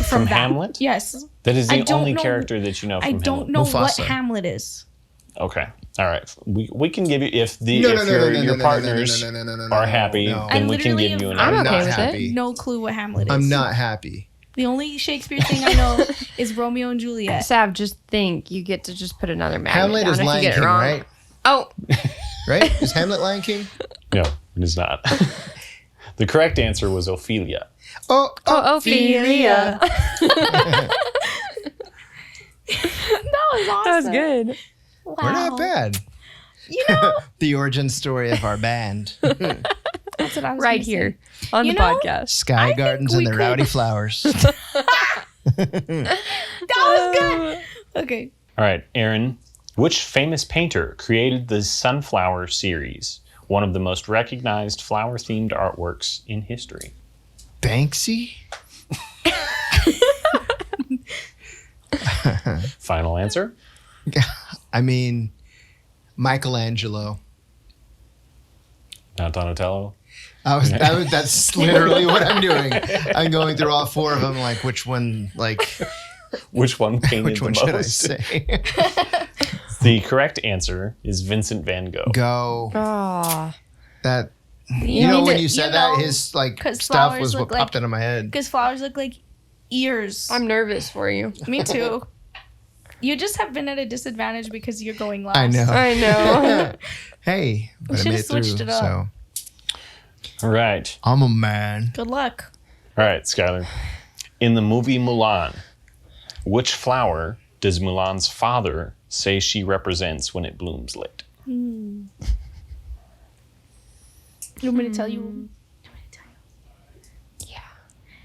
From that. Hamlet? Yes. That is I the don't only know- character that you know from I Hamlet. don't know what Mufasa. Hamlet is. Okay. All right. We can give you if No, your partners are happy, no. then I we can literally give you an I'm I'm okay not with it. happy. No clue what Hamlet is. I'm not happy. The only Shakespeare thing I know is Romeo and Juliet. Sav, just think. You get to just put another magnet Hamlet down is if you Lion get King, it wrong. right? Oh, Right? Is Hamlet Lion King? No, it is not. The correct answer was Ophelia. Oh, Ophelia. That was awesome. That was good. Wow. We're not bad. You know, The origin story of our band. that's what I was Right gonna say. here on You the know, podcast. Sky Gardens and we the could- Rowdy Flowers. That was good. Okay. All right, Aaron. Which famous painter created the Sunflower series, one of the most recognized flower-themed artworks in history? Banksy? Final answer? I mean, Michelangelo. Not Donatello? That's literally what I'm doing. I'm going through all 4 of them, like which one, Which one painted which one the should I most? say? The correct answer is Vincent van Gogh. Go. Oh, That. You You know need when to- you said you that, know, his 'cause stuff flowers was what look popped like- into my head. Because flowers look like ears. I'm nervous for you. Me too. You just have been at a disadvantage because you're going last. I know. I know. Hey, but I should've made it through. switched it up. So All right. I'm a man. Good luck. All right, Skyler. In the movie Mulan, which flower does Mulan's father say she represents when it blooms late? You want me to tell you?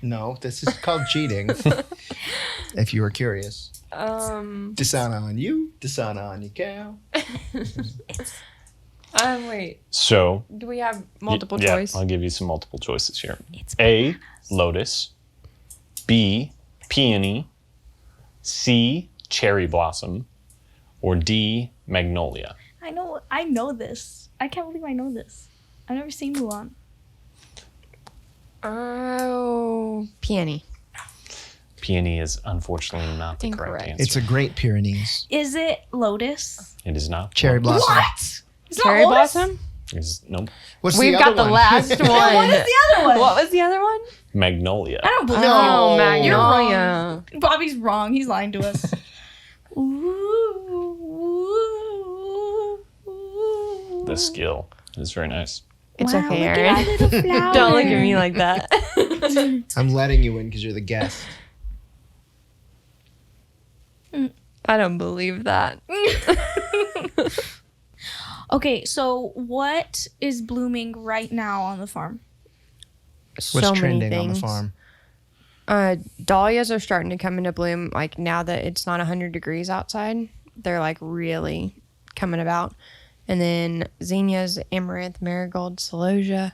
No, this is called cheating. If you were curious. Dishonor on you, dishonor on your cow. Wait. So, Do we have multiple yeah, choice? I'll give you some multiple choices here. It's A, lotus. B, peony. C, cherry blossom. Or D, magnolia. I know this. I can't believe I know this. I've never seen Mulan. Oh, peony. Peony is unfortunately not the correct Incorrect. answer. It's a Great Pyrenees. Is it Lotus? It is not. Cherry blossom. What? It's Cherry not Lotus? blossom? Nope. What's We've the got other the one? last one. What is the other one? What was the other one? Magnolia. I don't believe Oh, you. magnolia. Bobby's wrong. He's lying to us. The skill is very nice. It's Wow, okay, look at Aaron. our little flower. Don't look at me like that. I'm letting you in because you're the guest. I don't believe that. Okay, so what is blooming right now on the farm? What's so many trending things. on the farm? Dahlias are starting to come into bloom. Like now that it's not 100 degrees outside, they're like really coming about. And then zinnias, amaranth, marigold, celosia.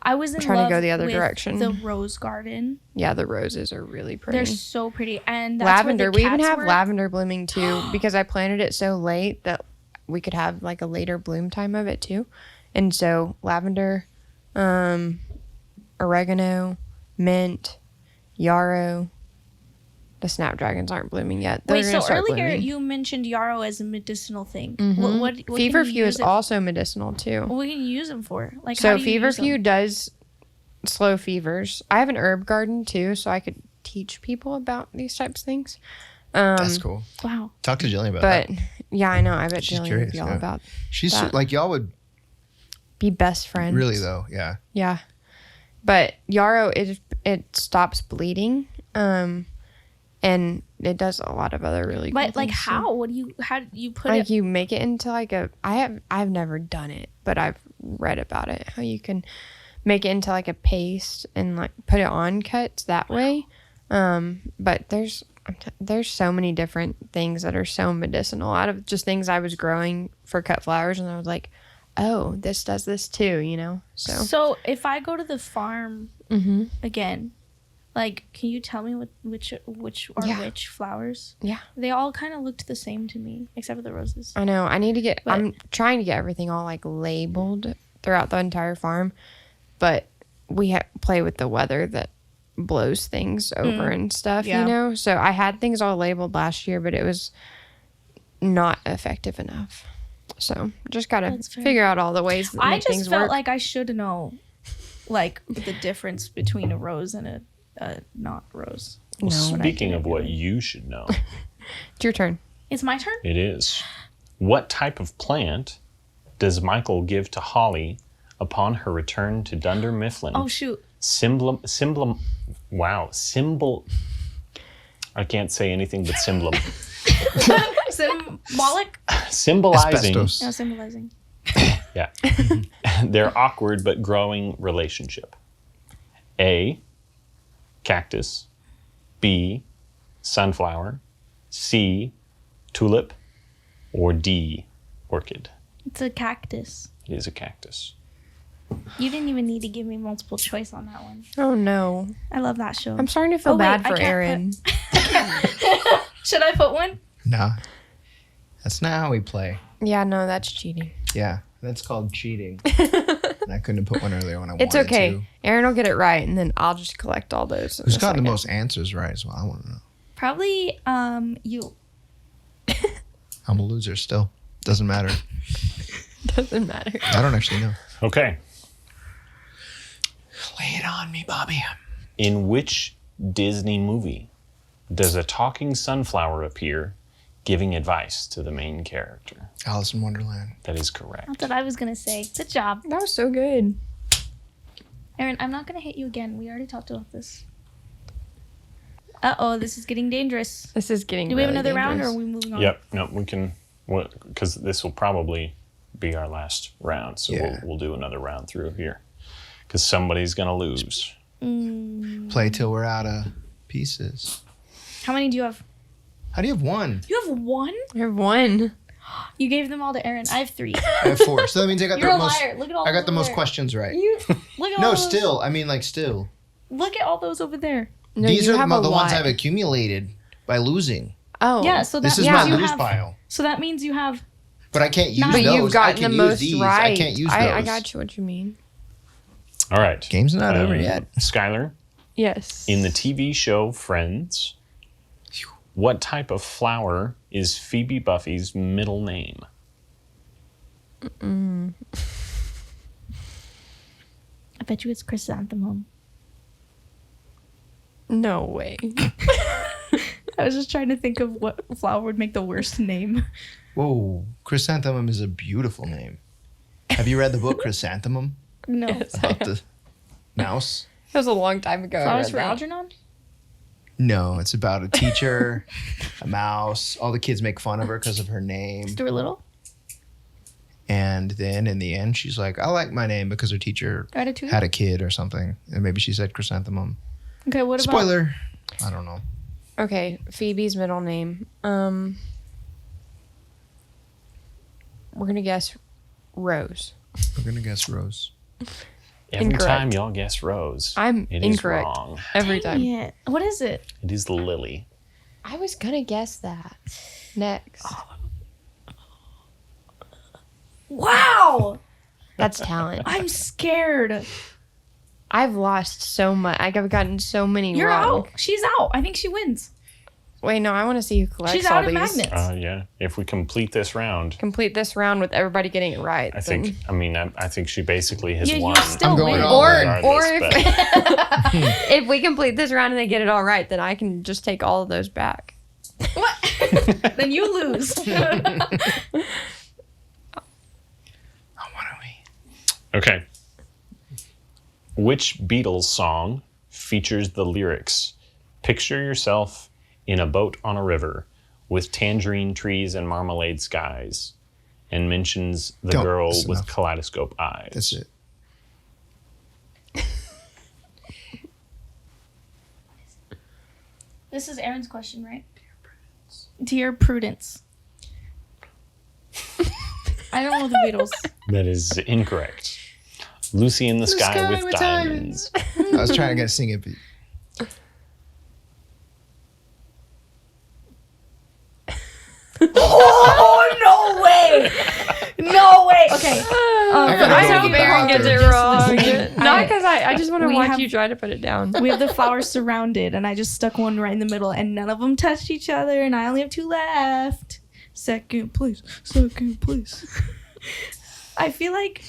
I was in Trying to love go the other with direction. the rose garden. Yeah, the roses are really pretty. They're so pretty, and that's Lavender. Where the We even cats have were. lavender blooming too because I planted it so late that we could have like a later bloom time of it too. And so lavender, oregano, mint, yarrow, the snapdragons aren't blooming yet. They're Wait, gonna so start earlier blooming. you mentioned yarrow as a medicinal thing. Mhm. What can you feverfew use is it- also medicinal too. What can you use them for? Like, how So do you use them? feverfew does slow fevers. I have an herb garden too, so I could teach people about these types of things. That's cool. Wow. Talk to Jillian about But that. yeah, I know. I bet She's Jillian would curious, be all yeah. about She's that. like, y'all would be best friends. really though. Yeah. Yeah. But yarrow, it stops bleeding, and it does a lot of other really. But cool like, things, too. how? What do you? How do you put Like it? you make it into like a. I've never done it, but I've read about it. How you can make it into like a paste and like put it on cuts that way. But there's so many different things that are so medicinal out of just things I was growing for cut flowers, and I was like, oh, this does this too, you know. So if I go to the farm Mhm. again, like, can you tell me which are Yeah. which flowers? Yeah. They all kind of looked the same to me, except for the roses. I know. I need to get. But- I'm trying to get everything all like labeled throughout the entire farm, but we play with the weather that blows things over and stuff. Yeah. You know. So I had things all labeled last year, but it was not effective enough. So just gotta That's fair. figure out all the ways that I make just things felt work. like I should know, like, the difference between a rose and a not rose. Well, No, but I speaking of didn't what really. you should know, It's your turn. It's my turn. it is. What type of plant does Michael give to Holly upon her return to Dunder Mifflin? Oh shoot! Symbol. I can't say anything but symbol. Symbolic. Symbolizing Asbestos. No, symbolizing. yeah, their awkward but growing relationship. A, cactus. B, sunflower. C, tulip. Or D, orchid. It's a cactus. It is a cactus. You didn't even need to give me multiple choice on that one. Oh no, I love that show. I'm starting to feel Oh, wait, bad I for can't Aaron. Should I put one? Nah. That's not how we play. Yeah, no, that's cheating. Yeah. That's called cheating. And I couldn't have put one earlier when I It's wanted okay. to. Aaron will get it right, and then I'll just collect all those. in Who's a got the second. most answers right is what I want to know. Probably you. I'm a loser still. Doesn't matter. Doesn't matter. I don't actually know. Okay. Lay it on me, Bobby. In which Disney movie does a talking sunflower appear giving advice to the main character? Alice in Wonderland. That is correct. Not that I was gonna say. Good job, That was so good. Aaron. I'm not gonna hit you again. We already talked about this. Oh, this is getting dangerous. This is getting. Do we have really another round, or are dangerous. we moving on? Yep. No, we can, because this will probably be our last round. So Yeah. we'll do another round through here. Because somebody's going to lose. Play till we're out of pieces. How many do you have? How do you have one? You have one. I have one. You gave them all to Aaron. I have 3. I have 4. So that means I got You're the a most. liar. Look at all. I got those the over most there. questions right. Look at all No, those. still. I mean, like, still. Look at all those over there. No, These you are have the a ones lot. I've accumulated by losing. Oh, Yeah. So This that is means my you lose have. pile. So that means you have. But I can't use But those. But you've I gotten can the use most these. right. I can't use those. I got you. What you mean? All right. Game's not over yet. Skyler, Yes. in the TV show Friends, what type of flower is Phoebe Buffy's middle name? I bet you it's chrysanthemum. No way. I was just trying to think of what flower would make the worst name. Whoa. Chrysanthemum is a beautiful name. Have you read the book Chrysanthemum? No. About the mouse? That was a long time ago. I Flowers read for that. Algernon? No, it's about a teacher, a mouse. All the kids make fun of her because of her name. Stuart Little? And then in the end, she's like, I like my name because her teacher Ratatouille? had a kid or something. And maybe she said Chrysanthemum. Okay, what about... Spoiler. I don't know. Okay, Phoebe's middle name. We're gonna guess Rose. We're going to guess Rose. Every Incorrect. time y'all guess Rose, I'm it is incorrect. wrong. Every time. Yeah. What is it? It is Lily. I was gonna guess that. Next. Wow! That's talent. I'm scared. I've lost so much. I've gotten so many You're wrong. out. She's out. I think she wins. Wait, no, I want to see who collects She's all out of these. magnets. Yeah. If we complete this round, Complete this round with everybody getting it right. I think. I mean, I think she basically has Yeah, you won. still I'm going win. all in. Or regardless, if if we complete this round and they get it all right, then I can just take all of those back. What? Then you lose. Oh, why don't we? Okay. Which Beatles song features the lyrics, "Picture yourself in a boat on a river with tangerine trees and marmalade skies," and mentions the Don't. girl That's with enough. kaleidoscope eyes? That's it. This is Aaron's question, right? Dear Prudence. I don't know the Beatles. That is incorrect. Lucy in the Sky with Diamonds. I was trying to get a singing beat. Oh, no way! No way! Okay. I gotta I go hope to the Aaron gets it doctor. wrong. Listen. Not because I just want to We watch have- you try to put it down. We have the flowers surrounded, and I just stuck one right in the middle, and none of them touched each other, and I only have 2 left. Second place. I feel like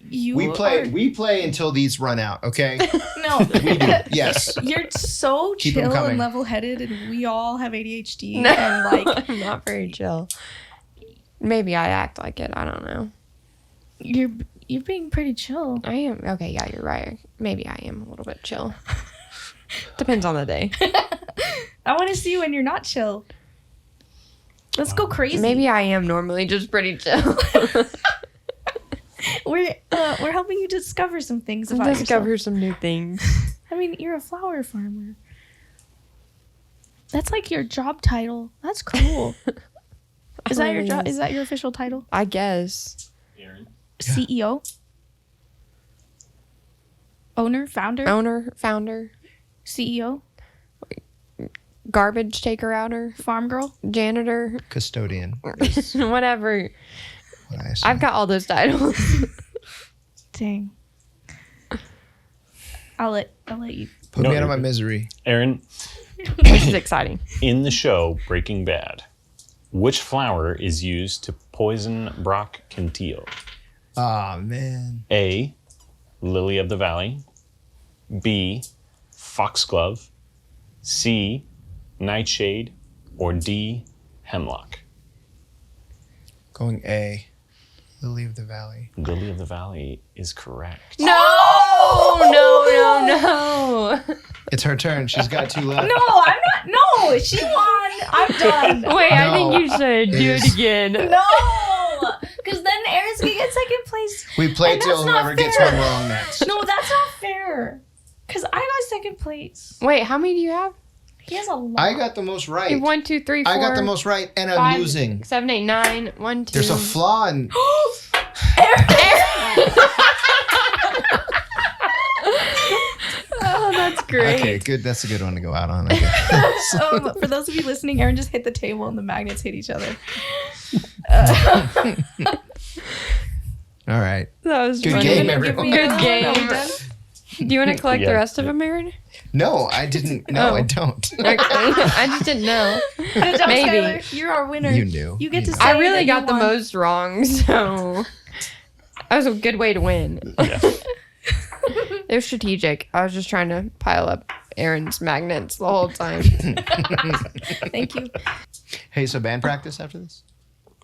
you We play. are- We play until these run out. Okay. No. We do. Yes. You're so Keep 'em chill coming. and level-headed, and we all have ADHD, No, and like I'm not very chill. Maybe I act like it. I don't know. you're being pretty chill. I am. Okay, yeah, you're right. Maybe I am a little bit chill. Depends on the day. I want to see you when you're not chill. Let's go crazy. Maybe I am normally just pretty chill. we're helping you discover some things about Discover yourself. some new things. I mean, you're a flower farmer. That's like your job title. That's cool. Is that your Really job? is. Is that your official title? I guess. CEO? Owner? Founder? Owner, founder, CEO? garbage taker outer, Farm girl? janitor, Custodian. whatever. What I assume. I've got all those titles. Dang. I'll let you. Put No, me out of you're my misery. Aaron, This is exciting. in the show Breaking Bad, which flower is used to poison Brock Cantillo? Oh man. A, lily of the valley. B, foxglove. C, nightshade. Or D, hemlock. Going A. Lily of the Valley. Lily of the valley is correct. No, no. It's her turn. She's got 2 left. No, I'm not. No, she won. I'm done. Wait, I No. think you should do It it is- again. No, because then Aaron's gonna get second place. We play And till that's not whoever gets fair. one wrong next. No, that's not fair. Because I got second place. Wait, how many do you have? He has a lot. I got the most right. You have 1, 2, 3, 4. I got the most right, and I'm 5, losing. 7, 8, 9. 1, 2. There's a flaw in. Oh, that's great. Okay, good. That's a good one to go out on. I guess. For those of you listening, Aaron just hit the table and the magnets hit each other. All right. That was Good funny. game, Give everyone. me Good another game. one. Are we done? Do you want to collect Yeah. the rest of them, Aaron? No, I didn't. No, Oh. I don't. Okay. I just didn't know. Good job, Maybe. Skyler. You're our winner. You knew. You get to You say I that really you got the won. most wrong, so that was a good way to win. Yeah. It was strategic. I was just trying to pile up Aaron's magnets the whole time. Thank you. Hey, so band practice after this?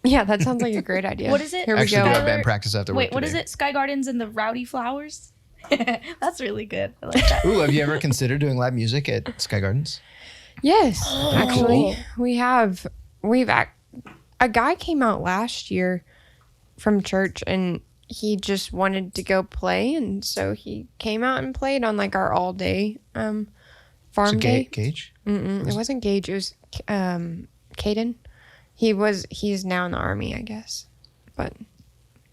Yeah, that sounds like a great idea. What is it? Here we Actually, go. do Skylar- a band practice after Wait, work what is today. it? Sky Gardens and the Rowdy Flowers? That's really good. I like that. Ooh, have you ever considered doing live music at Sky Gardens? Yes, actually, cool. a guy came out last year from church and he just wanted to go play, and so he came out and played on like our all day farm So day. Gage? It wasn't Gage. It was Caden. He's now in the army, I guess. But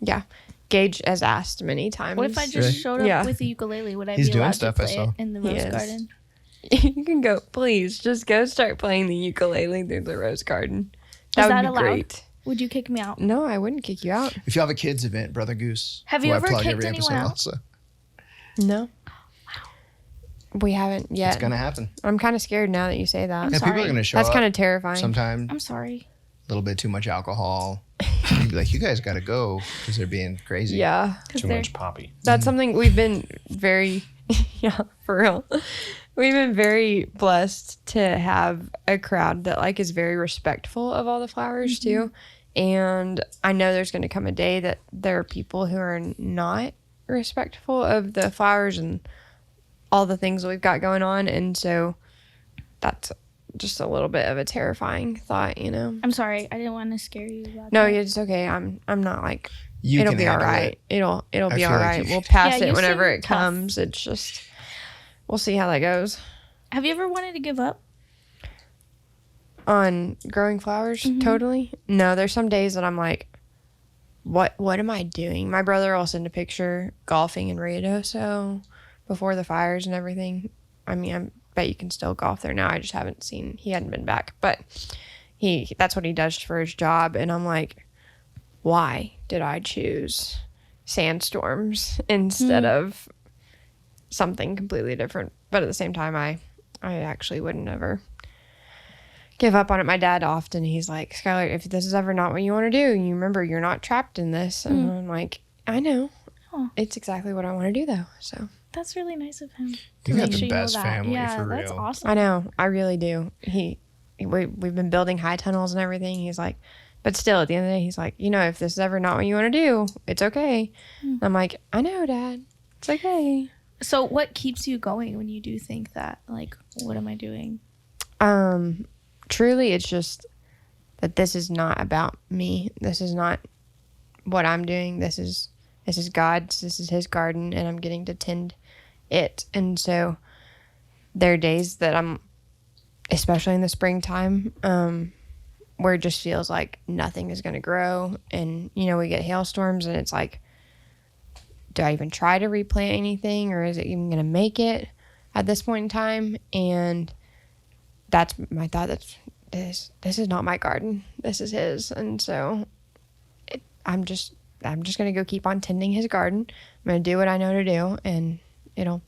yeah, Gage has asked many times. What if I just Really? showed up Yeah. with a ukulele? Would I He's be doing allowed stuff, to I play saw. it in the He Rose is. Garden? you can go, please, just go start playing the ukulele through the rose garden. That Is would that be allowed? great. Would you kick me out? No, I wouldn't kick you out. If you have a kids event, Brother Goose. Have who you I ever plug kicked every anyone episode out? also. No. We haven't yet. It's gonna happen. I'm kind of scared now that you say that. Yeah, people are gonna show up. That's kind of terrifying. Sometime I'm sorry. a little bit too much alcohol. You'd be like, you guys gotta go because they're being crazy. Yeah. Too much poppy. That's something we've been very, yeah, for real. We've been very blessed to have a crowd that like is very respectful of all the flowers too. And I know there's going to come a day that there are people who are not respectful of the flowers and all the things that we've got going on. And so that's just a little bit of a terrifying thought, you know? I'm sorry. I didn't want to scare you about No, that. it's okay. I'm not like, You it'll can be all handle right. it. It'll I be all feel like right. you We'll can. pass Yeah, it you whenever seem it tough. comes. It's just, we'll see how that goes. Have you ever wanted to give up? On growing flowers, totally. No, there's some days that I'm like, what am I doing? My brother will send a picture golfing in Rio so before the fires and everything. I mean, I bet you can still golf there now. I just haven't seen, he hadn't been back, but that's what he does for his job. And I'm like, why did I choose sandstorms instead of something completely different? But at the same time, I actually wouldn't ever give up on it. My dad often, he's like, Skyler, if this is ever not what you want to do, you remember you're not trapped in this. And I'm like, I know. Oh. It's exactly what I want to do though. So That's really nice of him. You to got make the sure you know best that. family yeah, for that's real. awesome. I know, I really do. We've been building high tunnels and everything. He's like, but still at the end of the day, he's like, you know, if this is ever not what you want to do, it's okay. I'm like, I know, Dad, it's okay. So what keeps you going when you do think that, like, what am I doing? Truly, it's just that this is not about me. This is not what I'm doing. This is God's. This is his garden, and I'm getting to tend it. And so there are days that I'm, especially in the springtime, where it just feels like nothing is going to grow. And, you know, we get hailstorms, and it's like, do I even try to replant anything, or is it even going to make it at this point in time? And that's my thought. This is not my garden. This is his. And so I'm just going to go keep on tending his garden. I'm going to do what I know to do, and it'll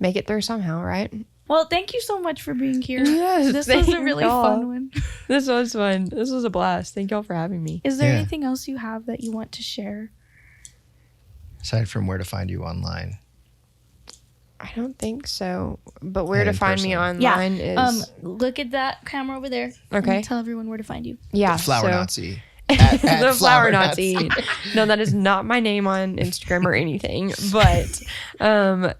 make it through somehow, right? Well, thank you so much for being here. Yes, This was a thank really y'all. fun one. This was fun. This was a blast. Thank y'all for having me. Is there Yeah. anything else you have that you want to share? Aside from where to find you online. I don't think so. But where And to in find me person. online is... Look at that camera over there. Okay. And tell everyone where to find you. yeah, Flower so- Nazi. At the flower Nazi. No, that is not my name on Instagram or anything. But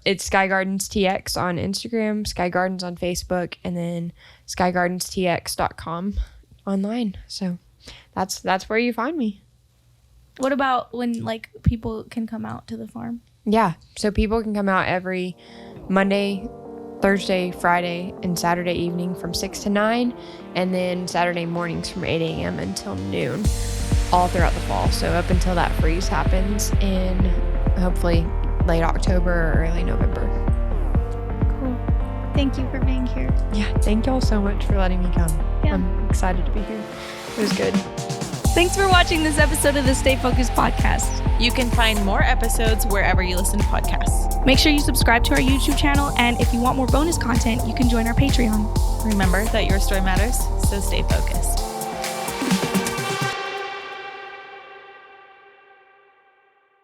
it's Sky Gardens TX on Instagram, Sky Gardens on Facebook, and then skygardenstx.com online. So that's where you find me. What about when, like, people can come out to the farm? Yeah, so people can come out every Monday, Thursday, Friday, and Saturday evening from 6 to 9, and then Saturday mornings from 8 a.m. until noon, all throughout the fall. So up until that freeze happens in hopefully late October or early November. Cool. Thank you for being here. Yeah, thank y'all so much for letting me come. Yeah. I'm excited to be here. It was good. Thanks for watching this episode of the Stay Focused podcast. You can find more episodes wherever you listen to podcasts. Make sure you subscribe to our YouTube channel, and if you want more bonus content, you can join our Patreon. Remember that your story matters, so stay focused.